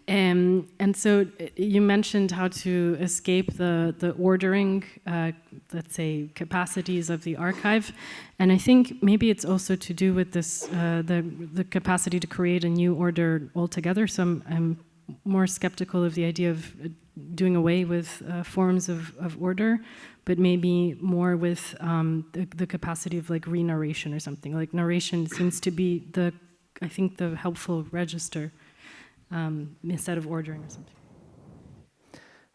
And so you mentioned how to escape the ordering, let's say, capacities of the archive, and I think maybe it's also to do with this the capacity to create a new order altogether. So I'm more skeptical of the idea of doing away with forms of order, but maybe more with the capacity of like re-narration or something. Like narration seems to be I think the helpful register instead of ordering or something.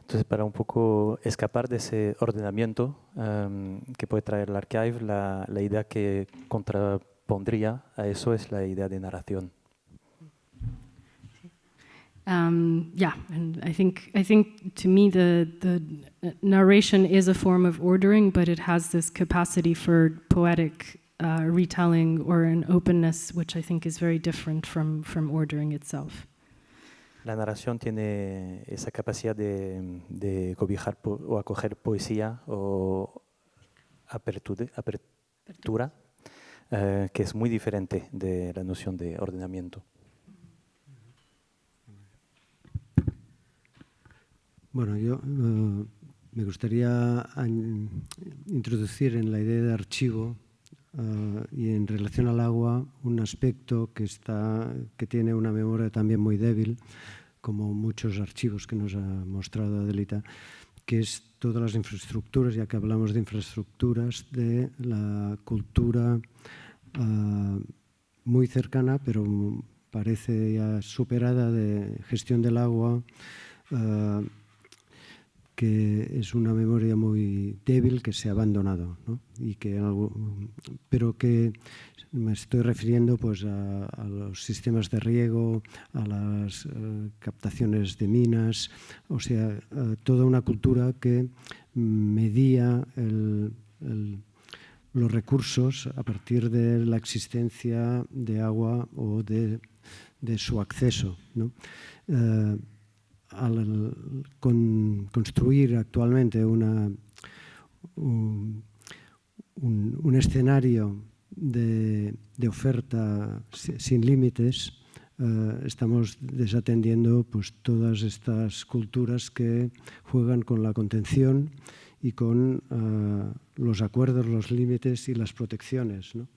Entonces, para un poco escapar de ese ordenamiento que puede traer el archive, la idea que contrapondría a eso es la idea de narración. Yeah, and I think to me the narration is a form of ordering, but it has this capacity for poetic retelling or an openness, which I think is very different from ordering itself. La narración tiene esa capacidad de cobijar o acoger poesía o apertura, que es muy diferente de la noción de ordenamiento. Bueno, yo me gustaría introducir en la idea de archivo y en relación al agua un aspecto que tiene una memoria también muy débil, como muchos archivos que nos ha mostrado Adelita, que es todas las infraestructuras, ya que hablamos de infraestructuras, de la cultura muy cercana, pero parece ya superada, de gestión del agua, que es una memoria muy débil que se ha abandonado, ¿no? Pero que me estoy refiriendo pues a los sistemas de riego, a las captaciones de minas, o sea, toda una cultura que medía los recursos a partir de la existencia de agua o de su acceso, ¿no? Al construir actualmente un escenario de oferta sin límites, estamos desatendiendo pues, todas estas culturas que juegan con la contención y con los acuerdos, los límites y las protecciones, ¿no?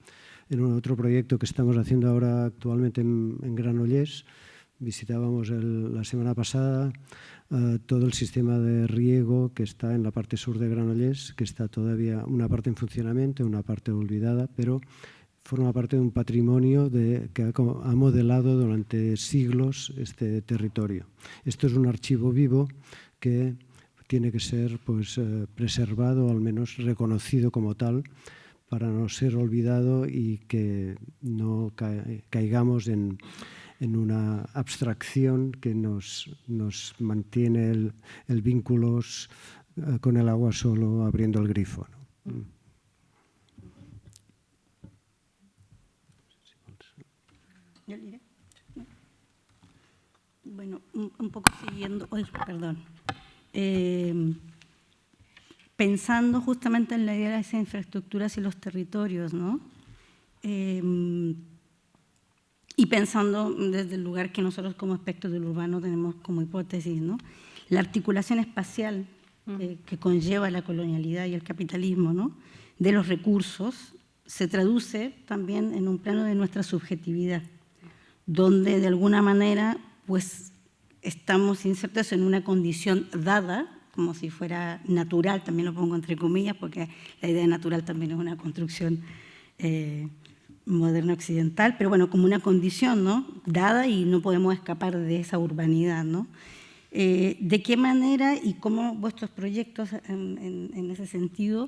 En otro proyecto que estamos haciendo ahora actualmente en Granollers, visitábamos la semana pasada todo el sistema de riego que está en la parte sur de Granollers, que está todavía una parte en funcionamiento, una parte olvidada, pero forma parte de un patrimonio que ha modelado durante siglos este territorio. Esto es un archivo vivo que tiene que ser pues, preservado, o al menos reconocido como tal, para no ser olvidado y que no caigamos en una abstracción que nos mantiene el vínculo con el agua solo abriendo el grifo, ¿no? Bueno, un poco siguiendo, pensando justamente en la idea de esas infraestructuras y los territorios, ¿no? Y pensando desde el lugar que nosotros como aspectos del urbano tenemos como hipótesis, ¿no? La articulación espacial que conlleva la colonialidad y el capitalismo, ¿no? De los recursos se traduce también en un plano de nuestra subjetividad, donde de alguna manera pues, estamos insertos en una condición dada, como si fuera natural, también lo pongo entre comillas, porque la idea de natural también es una construcción moderna occidental, pero bueno, como una condición, ¿no? Dada y no podemos escapar de esa urbanidad, ¿no? ¿De qué manera y cómo vuestros proyectos en ese sentido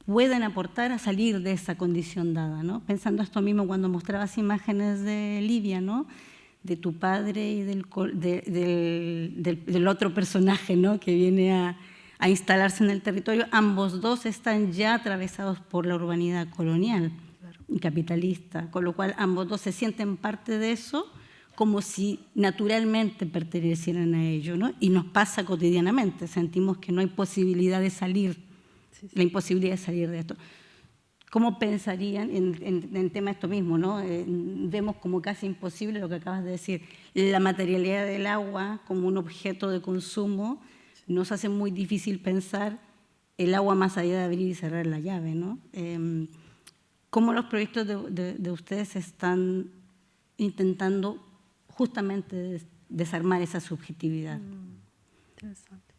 pueden aportar a salir de esa condición dada, ¿no? Pensando esto mismo cuando mostrabas imágenes de Livia, ¿no? De tu padre y del otro personaje, ¿no? Que viene a instalarse en el territorio, ambos dos están ya atravesados por la urbanidad colonial y capitalista, con lo cual ambos dos se sienten parte de eso como si naturalmente pertenecieran a ello, ¿no? Y nos pasa cotidianamente, sentimos que no hay posibilidad de salir, la imposibilidad de salir de esto. ¿Cómo pensarían en tema esto mismo, ¿no? Vemos como casi imposible lo que acabas de decir, la materialidad del agua como un objeto de consumo nos hace muy difícil pensar el agua más allá de abrir y cerrar la llave, ¿no? ¿Cómo los proyectos de ustedes están intentando justamente desarmar esa subjetividad. Interessante.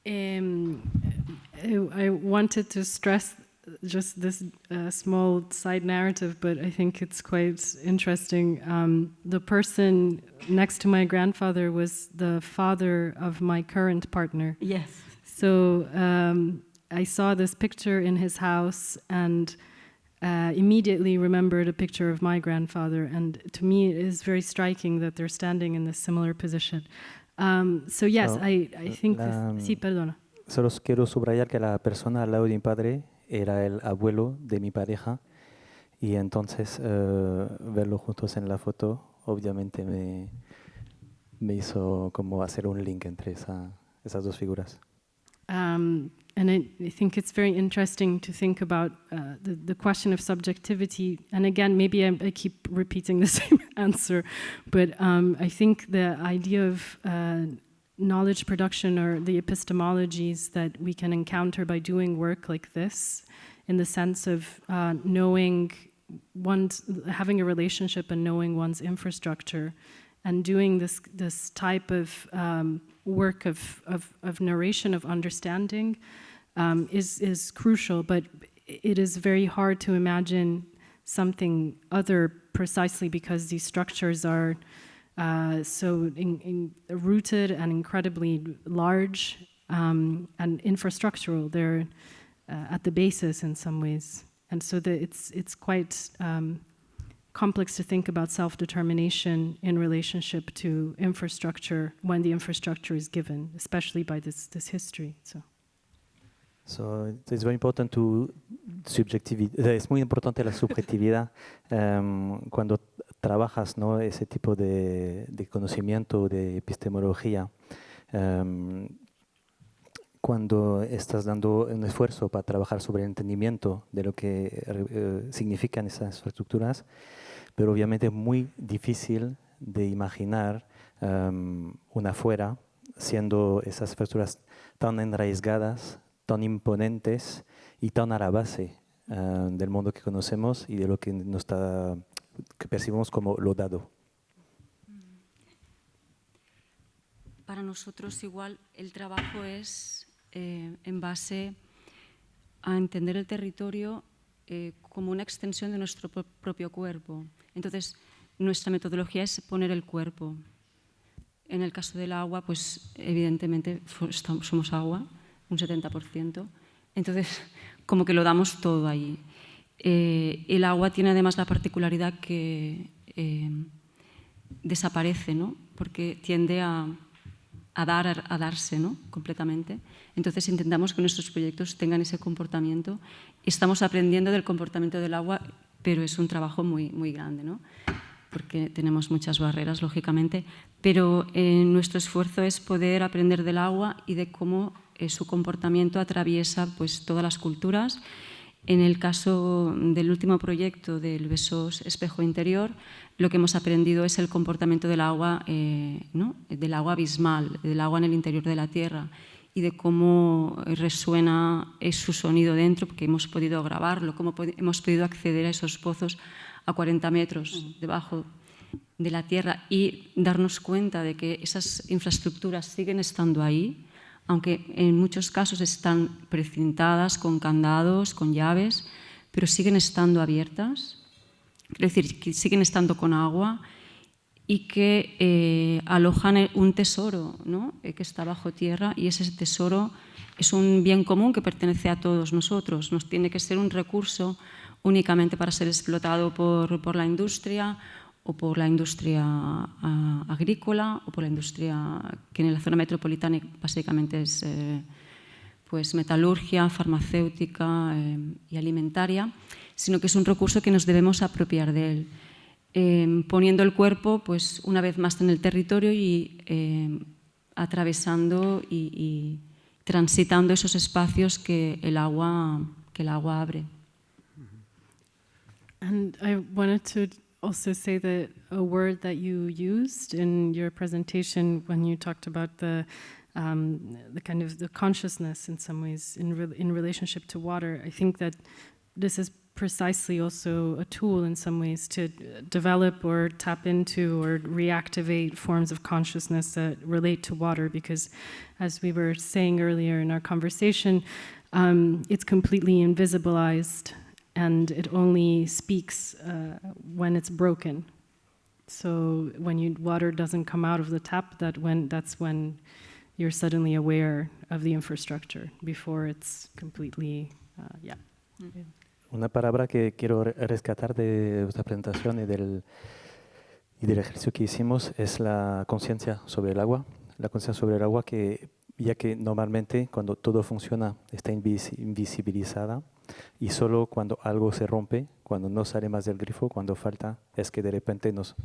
I wanted to stress just this small side narrative, but I think it's quite interesting. The person next to my grandfather was the father of my current partner. Yes. So I saw this picture in his house and immediately remembered a picture of my grandfather. And to me, it is very striking that they're standing in this similar position. So yes, No, I think sí, perdona. Solo quiero subrayar que la persona al lado de mi padre era el abuelo de mi pareja y entonces verlo juntos en la foto obviamente me hizo como hacer un link entre esas dos figuras. And I think it's very interesting to think about the question of subjectivity. And again, maybe I keep repeating the same answer, but I think the idea of knowledge production or the epistemologies that we can encounter by doing work like this, in the sense of having a relationship and knowing one's infrastructure, and doing this type of work of narration, of understanding, is crucial. But it is very hard to imagine something other, precisely because these structures are so rooted and incredibly large and infrastructural. They're at the basis in some ways, and so it's quite complex to think about self-determination in relationship to infrastructure when the infrastructure is given, especially by this history. So it's very important es muy importante la subjetividad cuando trabajas, ¿no? Ese tipo de conocimiento, de epistemología. Cuando estás dando un esfuerzo para trabajar sobre el entendimiento de lo que significan esas estructuras, pero obviamente es muy difícil de imaginar una fuera siendo esas estructuras tan enraizadas, tan imponentes y tan a la base del mundo que conocemos y de lo que que percibimos como lo dado. Para nosotros igual el trabajo es en base a entender el territorio como una extensión de nuestro propio cuerpo. Entonces, nuestra metodología es poner el cuerpo. En el caso del agua, pues evidentemente somos agua, un 70%. Entonces, como que lo damos todo ahí. El agua tiene además la particularidad que desaparece, ¿no? Porque tiende a darse, ¿no? Completamente. Entonces intentamos que nuestros proyectos tengan ese comportamiento. Estamos aprendiendo del comportamiento del agua, pero es un trabajo muy, muy grande, ¿no? Porque tenemos muchas barreras, lógicamente, pero nuestro esfuerzo es poder aprender del agua y de cómo su comportamiento atraviesa pues, todas las culturas. En el caso del último proyecto del Besós Espejo Interior, lo que hemos aprendido es el comportamiento del agua, ¿no? Del agua abismal, del agua en el interior de la Tierra y de cómo resuena su sonido dentro, porque hemos podido grabarlo, cómo hemos podido acceder a esos pozos a 40 metros debajo de la Tierra y darnos cuenta de que esas infraestructuras siguen estando ahí, aunque en muchos casos están precintadas con candados, con llaves, pero siguen estando abiertas, es decir, que siguen estando con agua y que alojan un tesoro, ¿no? Que está bajo tierra, y ese tesoro es un bien común que pertenece a todos nosotros. No tiene que ser un recurso únicamente para ser explotado por la industria o por la industria agrícola o por la industria que en la zona metropolitana básicamente es pues metalurgia, farmacéutica y alimentaria, sino que es un recurso que nos debemos apropiar de él, poniendo el cuerpo pues una vez más en el territorio y atravesando y transitando esos espacios que el agua abre. And I wanted to also say that a word that you used in your presentation when you talked about the kind of the consciousness in some ways in relationship to water. I think that this is precisely also a tool in some ways to develop or tap into or reactivate forms of consciousness that relate to water, because as we were saying earlier in our conversation, it's completely invisibilized and it only speaks when it's broken. So when water doesn't come out of the tap, that's when you're suddenly aware of the infrastructure before it's completely, Una palabra que quiero rescatar de vuestra presentación y del ejercicio que hicimos es la conciencia sobre el agua. La conciencia sobre el agua ya que normalmente cuando todo funciona está invisibilizada y solo cuando algo se rompe, cuando no sale más del grifo, cuando falta, es que de repente nos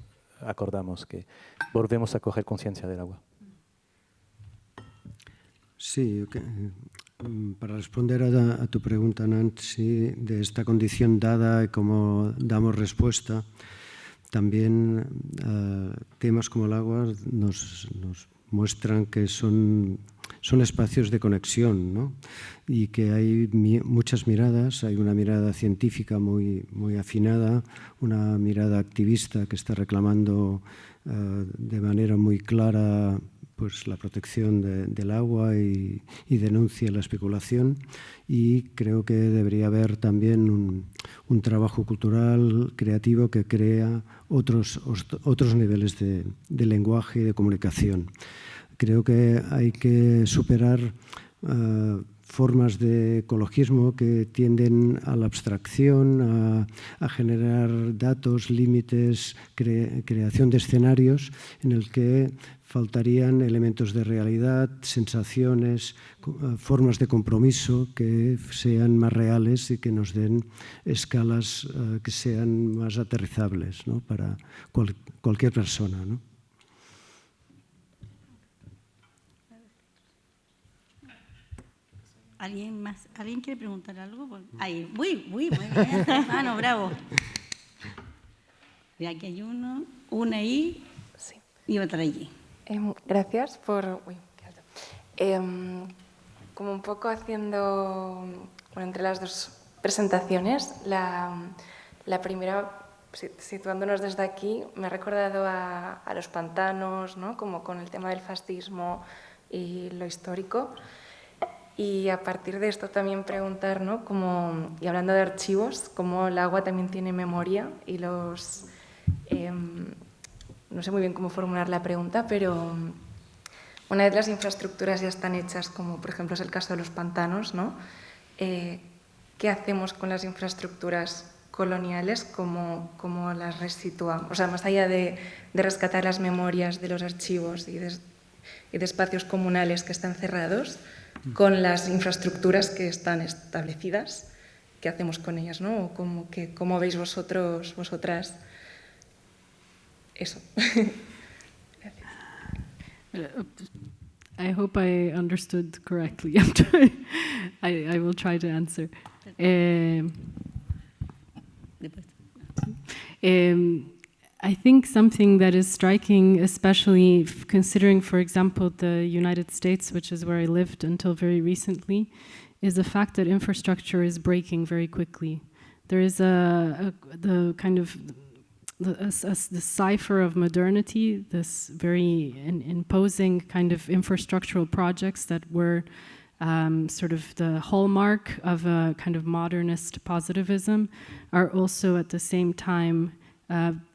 acordamos que volvemos a coger conciencia del agua. Sí, para responder a tu pregunta, Nancy, de esta condición dada y cómo damos respuesta, también temas como el agua nos muestran que son espacios de conexión, ¿no? Y que hay muchas miradas, hay una mirada científica muy afinada, una mirada activista que está reclamando de manera muy clara pues la protección del agua y denuncia la especulación, y creo que debería haber también un trabajo cultural, creativo, que crea otros niveles de lenguaje y de comunicación. Creo que hay que superar formas de ecologismo que tienden a la abstracción, a generar datos, límites, creación de escenarios en el que faltarían elementos de realidad, sensaciones, formas de compromiso que sean más reales y que nos den escalas que sean más aterrizables, ¿no? Para cualquier persona, ¿no? ¿Alguien más? ¿Alguien quiere preguntar algo? Ahí, muy bien, hermano, bravo. De aquí hay una ahí, sí, y otra allí. Gracias por... Uy, qué alto. Como un poco haciendo... Bueno, entre las dos presentaciones, la primera, situándonos desde aquí, me ha recordado a los pantanos, ¿no? Como con el tema del fascismo y lo histórico. Y a partir de esto también preguntar, ¿no? Y hablando de archivos, cómo el agua también tiene memoria y los... no sé muy bien cómo formular la pregunta, pero una vez las infraestructuras ya están hechas, como por ejemplo es el caso de los pantanos, ¿no? ¿Qué hacemos con las infraestructuras coloniales? ¿Cómo las resituamos? O sea, más allá de rescatar las memorias de los archivos y de espacios comunales que están cerrados, con las infraestructuras que están establecidas, ¿qué hacemos con ellas, ¿no? O ¿cómo veis vosotras eso? I hope I understood correctly. I will try to answer. I think something that is striking, especially considering, for example, the United States, which is where I lived until very recently, is the fact that infrastructure is breaking very quickly. There is the cipher of modernity, this very imposing kind of infrastructural projects that were sort of the hallmark of a kind of modernist positivism, are also at the same time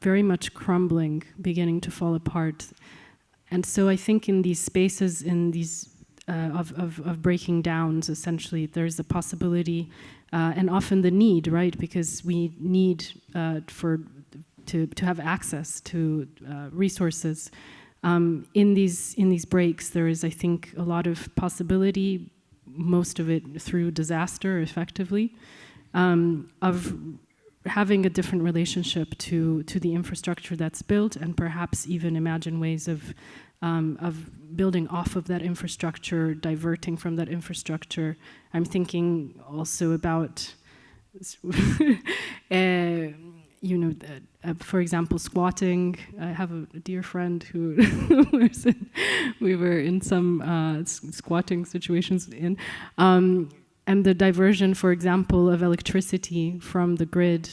very much crumbling, beginning to fall apart. And so I think in these spaces, in these of breaking downs, essentially, there's a possibility and often the need, right? Because we need to have access to resources. In these breaks, there is, I think, a lot of possibility, most of it through disaster, effectively, of having a different relationship to the infrastructure that's built, and perhaps even imagine ways of building off of that infrastructure, diverting from that infrastructure. I'm thinking also about, for example, squatting. I have a dear friend who we were in some squatting situations And the diversion, for example, of electricity from the grid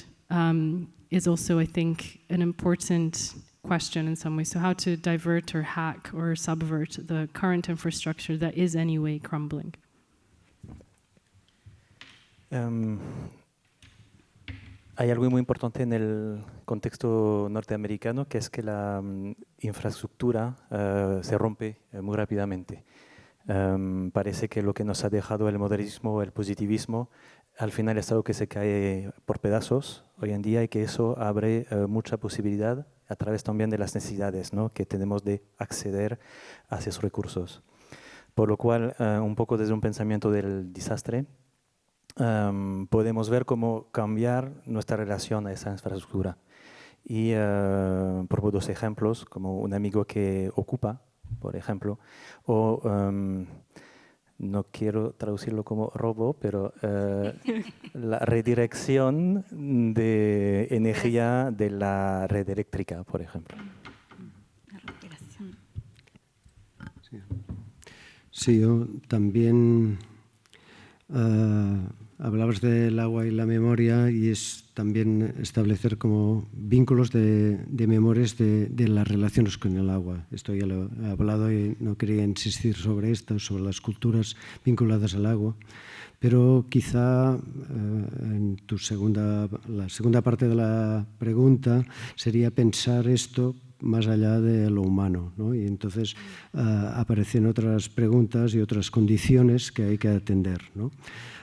is also, I think, an important question in some ways. So how to divert or hack or subvert the current infrastructure that is anyway crumbling. Hay algo muy importante en el contexto norteamericano, que es que la infraestructura se rompe muy rápidamente. Parece que lo que nos ha dejado el modernismo, el positivismo, al final es algo que se cae por pedazos hoy en día, y que eso abre mucha posibilidad a través también de las necesidades, ¿no?, que tenemos de acceder a esos recursos. Por lo cual, un poco desde un pensamiento del desastre, podemos ver cómo cambiar nuestra relación a esa infraestructura. Y propongo dos ejemplos, como un amigo que ocupa, por ejemplo, o no quiero traducirlo como robo, pero la redirección de energía de la red eléctrica, por ejemplo. Sí, yo también hablabas del agua y la memoria, y es también establecer como vínculos de memorias de las relaciones con el agua. Esto ya lo he hablado y no quería insistir sobre esto, sobre las culturas vinculadas al agua, pero quizá en la segunda parte de la pregunta sería pensar esto más allá de lo humano, ¿no? Y entonces aparecen otras preguntas y otras condiciones que hay que atender, ¿no?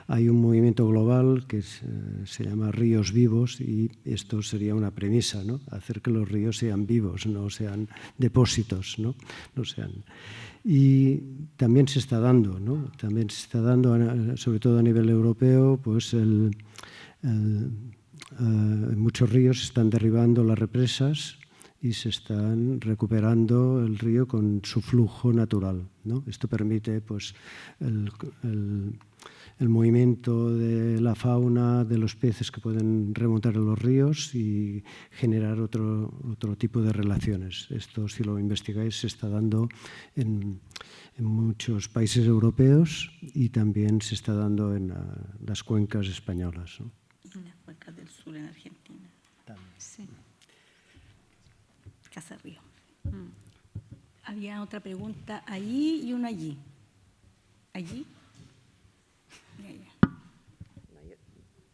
Hay un movimiento global que se llama Ríos Vivos, y esto sería una premisa, ¿no? Hacer que los ríos sean vivos, no sean depósitos, ¿no? No sean. Y también se está dando, ¿no? También se está dando, sobre todo a nivel europeo, pues muchos ríos están derribando las represas y se están recuperando el río con su flujo natural, ¿no? Esto permite, pues, el movimiento de la fauna, de los peces que pueden remontar a los ríos y generar otro tipo de relaciones. Esto, si lo investigáis, se está dando en muchos países europeos, y también se está dando en las cuencas españolas, ¿no? En las cuencas del sur, en Argentina. También. Sí. Casa Río. Había otra pregunta allí y una allí. ¿Allí?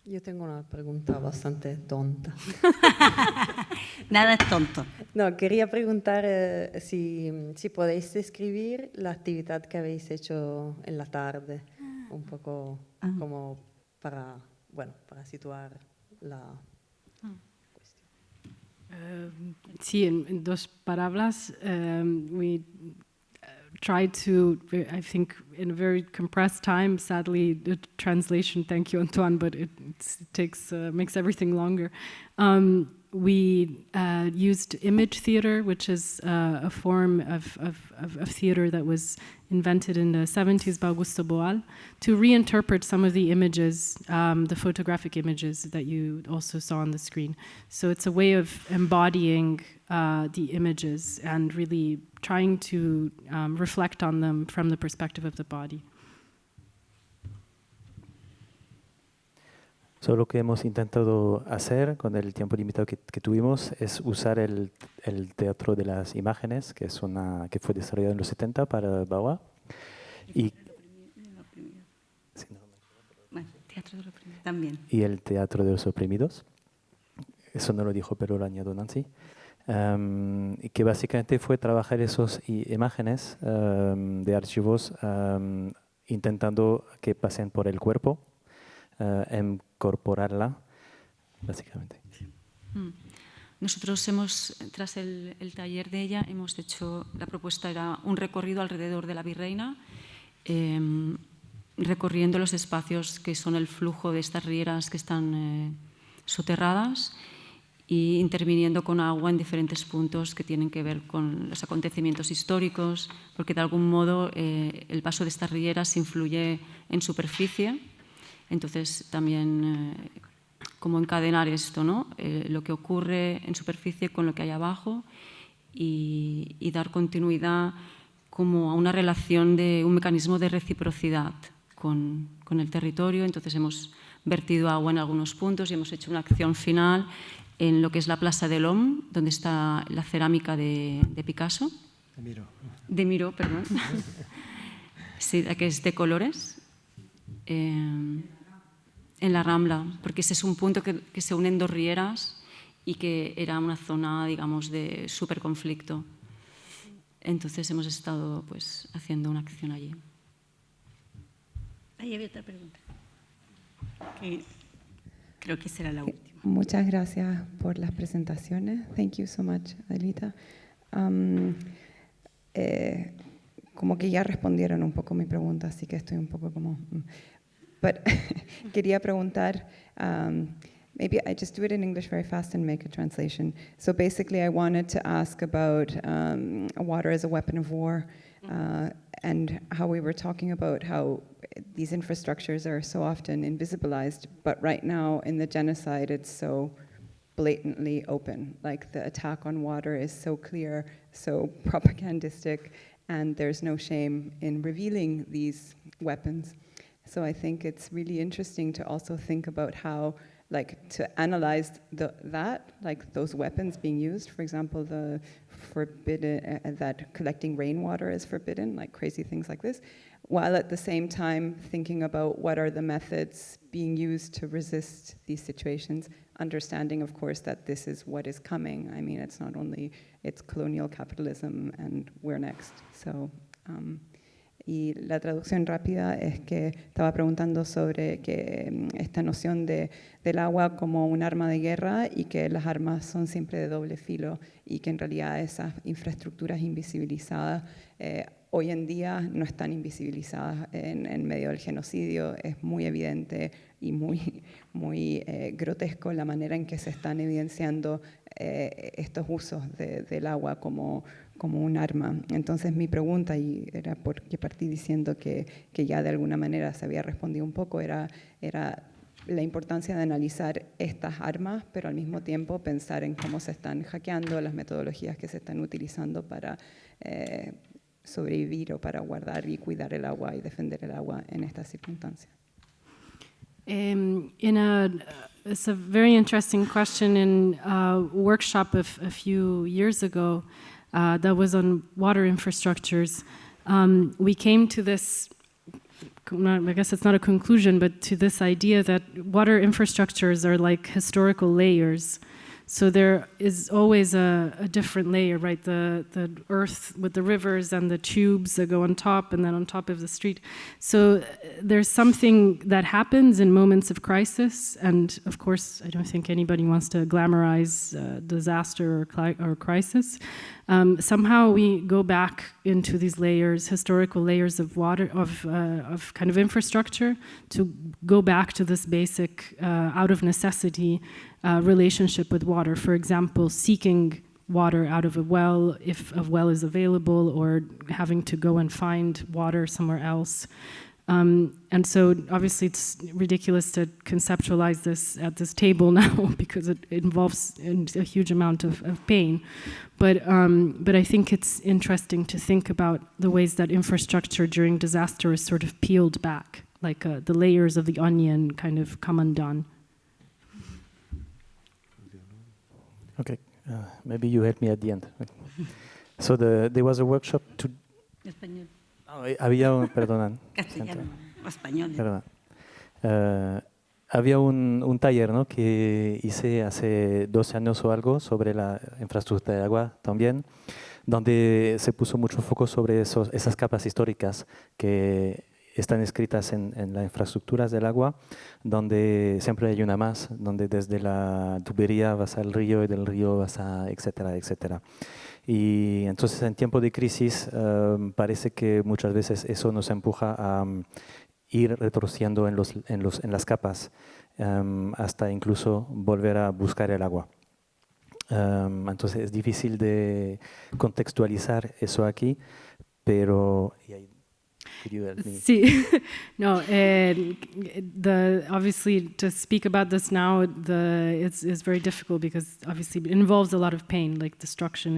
Yo tengo una pregunta bastante tonta. Nada es tonto. No, quería preguntar si podéis describir la actividad que habéis hecho en la tarde, un poco como para situar la cuestión. Sí, en dos palabras, we tried to, I think, in a very compressed time. Sadly, the translation, thank you, Antoine, but it makes everything longer. We used image theater, which is a form of theater that was invented in the 70s by Augusto Boal, to reinterpret some of the images, the photographic images that you also saw on the screen. So it's a way of embodying the images and really trying to reflect on them from the perspective of the body. So, lo que hemos intentado hacer con el tiempo limitado que tuvimos es usar el teatro de las imágenes, que fue desarrollado en los 70 para BAWA. Y también. Y el teatro de los oprimidos. Eso no lo dijo, pero lo añadió Nancy. Y que básicamente fue trabajar esas imágenes de archivos intentando que pasen por el cuerpo, incorporarla, básicamente. Nosotros tras el taller de ella, hemos hecho, la propuesta era un recorrido alrededor de la Virreina, recorriendo los espacios que son el flujo de estas rieras que están soterradas, y interviniendo con agua en diferentes puntos que tienen que ver con los acontecimientos históricos, porque de algún modo el paso de estas rieras influye en superficie. Entonces también cómo encadenar esto, ¿no? Lo que ocurre en superficie con lo que hay abajo, y dar continuidad como a una relación de un mecanismo de reciprocidad con el territorio. Entonces hemos vertido agua en algunos puntos y hemos hecho una acción final en lo que es la Plaza de l'Homme, donde está la cerámica de Picasso. De Miró, perdón. Sí, que es de colores. En la Rambla, porque ese es un punto que se unen dos rieras y que era una zona, digamos, de súper conflicto. Entonces hemos estado pues, haciendo una acción allí. Ahí había otra pregunta. Creo que será la última. Muchas gracias por las presentaciones. Thank you so much, Adelita. Como que ya respondieron un poco mi pregunta, así que estoy un poco como... But quería preguntar, maybe I just do it in English very fast and make a translation. So basically I wanted to ask about water as a weapon of war and how we were talking about how these infrastructures are so often invisibilized, but right now in the genocide it's so blatantly open. Like the attack on water is so clear, so propagandistic, and there's no shame in revealing these weapons. So I think it's really interesting to also think about how, like, to analyze that, like those weapons being used. For example, the forbidden, that collecting rainwater is forbidden, like crazy things like this, while at the same time thinking about what are the methods being used to resist these situations, understanding, of course, that this is what is coming. I mean, it's not only, it's colonial capitalism and we're next. So, y la traducción rápida es que estaba preguntando sobre que esta noción del agua como un arma de guerra y que las armas son siempre de doble filo y que en realidad esas infraestructuras invisibilizadas hoy en día no están invisibilizadas en medio del genocidio. Es muy evidente y muy grotesco la manera en que se están evidenciando estos usos del agua como un arma. Entonces mi pregunta, y era porque partí diciendo que ya de alguna manera se había respondido un poco, era la importancia de analizar estas armas, pero al mismo tiempo pensar en cómo se están hackeando, las metodologías que se están utilizando para sobrevivir o para guardar y cuidar el agua y defender el agua en estas circunstancias. It's a very interesting question. In a workshop a few years ago that was on water infrastructures, we came to this, I guess it's not a conclusion, but to this idea that water infrastructures are like historical layers. So there is always a different layer, right? The earth with the rivers and the tubes that go on top and then on top of the street. So there's something that happens in moments of crisis. And of course, I don't think anybody wants to glamorize disaster or crisis. Somehow we go back into these layers, historical layers of water, of kind of infrastructure, to go back to this basic, out of necessity, relationship with water. For example, seeking water out of a well if a well is available, or having to go and find water somewhere else. And so obviously it's ridiculous to conceptualize this at this table now because it involves a huge amount of pain. But I think it's interesting to think about the ways that infrastructure during disaster is sort of peeled back, like the layers of the onion kind of come undone. Okay, maybe you help me at the end. So there was a workshop to... Español. Perdón. Castellano, español. Perdón. Había un taller, ¿no?, que hice hace 12 años o algo sobre la infraestructura de agua también, donde se puso mucho foco sobre esas capas históricas que están escritas en las infraestructuras del agua, donde siempre hay una más, donde desde la tubería vas al río y del río vas a etcétera, etcétera. Y entonces en tiempo de crisis parece que muchas veces eso nos empuja a ir retrocediendo en las capas hasta incluso volver a buscar el agua. Entonces es difícil de contextualizar eso aquí, pero... Sí, no. Obviously, to speak about this now, it's very difficult because obviously it involves a lot of pain. Like the destruction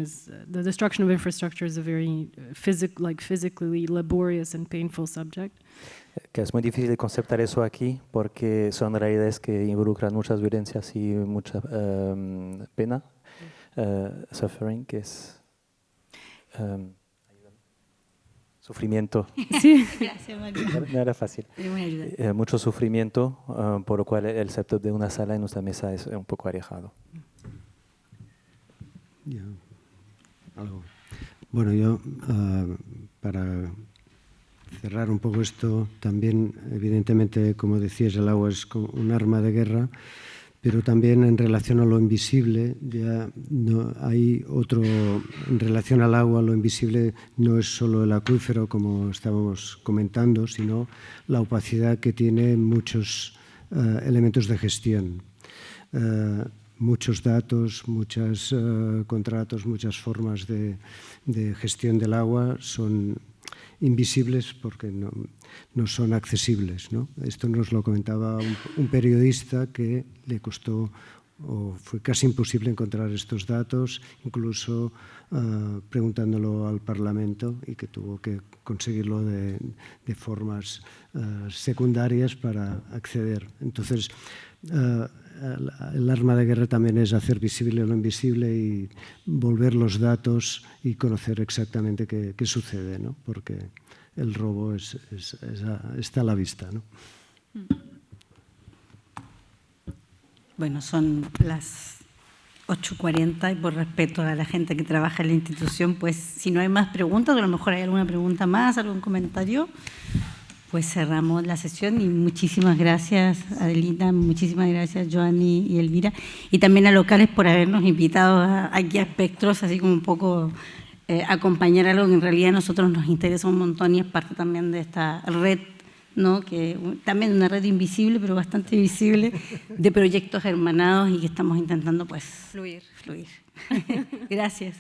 of infrastructure is a very physically laborious and painful subject. que es muy difícil conceptar eso aquí porque son realidades que involucran muchas violencias y mucha pena, suffering, que es sufrimiento. Sí, gracias, María. No era fácil. Mucho sufrimiento, por lo cual el setup de una sala en nuestra mesa es un poco alejado. Ya, algo. Bueno, yo para cerrar un poco esto, también evidentemente, como decías, el agua es como un arma de guerra, pero también en relación a lo invisible, ya no hay otro, en relación al agua, lo invisible no es solo el acuífero, como estábamos comentando, sino la opacidad que tiene muchos elementos de gestión. Muchos datos, muchos contratos, muchas formas de gestión del agua son invisibles porque no son accesibles, ¿no? Esto nos lo comentaba un periodista que le costó o fue casi imposible encontrar estos datos, incluso preguntándolo al Parlamento, y que tuvo que conseguirlo de formas secundarias para acceder. Entonces, el arma de guerra también es hacer visible lo invisible y volver los datos y conocer exactamente qué sucede, ¿no? Porque el robo está a la vista, ¿no? Bueno, son las 8:40 y por respeto a la gente que trabaja en la institución, pues si no hay más preguntas, o a lo mejor hay alguna pregunta más, algún comentario, pues cerramos la sesión. Y muchísimas gracias, Adelita, muchísimas gracias, Joanny y Elvira, y también a Locales por habernos invitado aquí a Espectros, así como un poco acompañar algo que en realidad a nosotros nos interesa un montón y es parte también de esta red, ¿no? Que también una red invisible, pero bastante visible, de proyectos hermanados y que estamos intentando pues fluir. Gracias.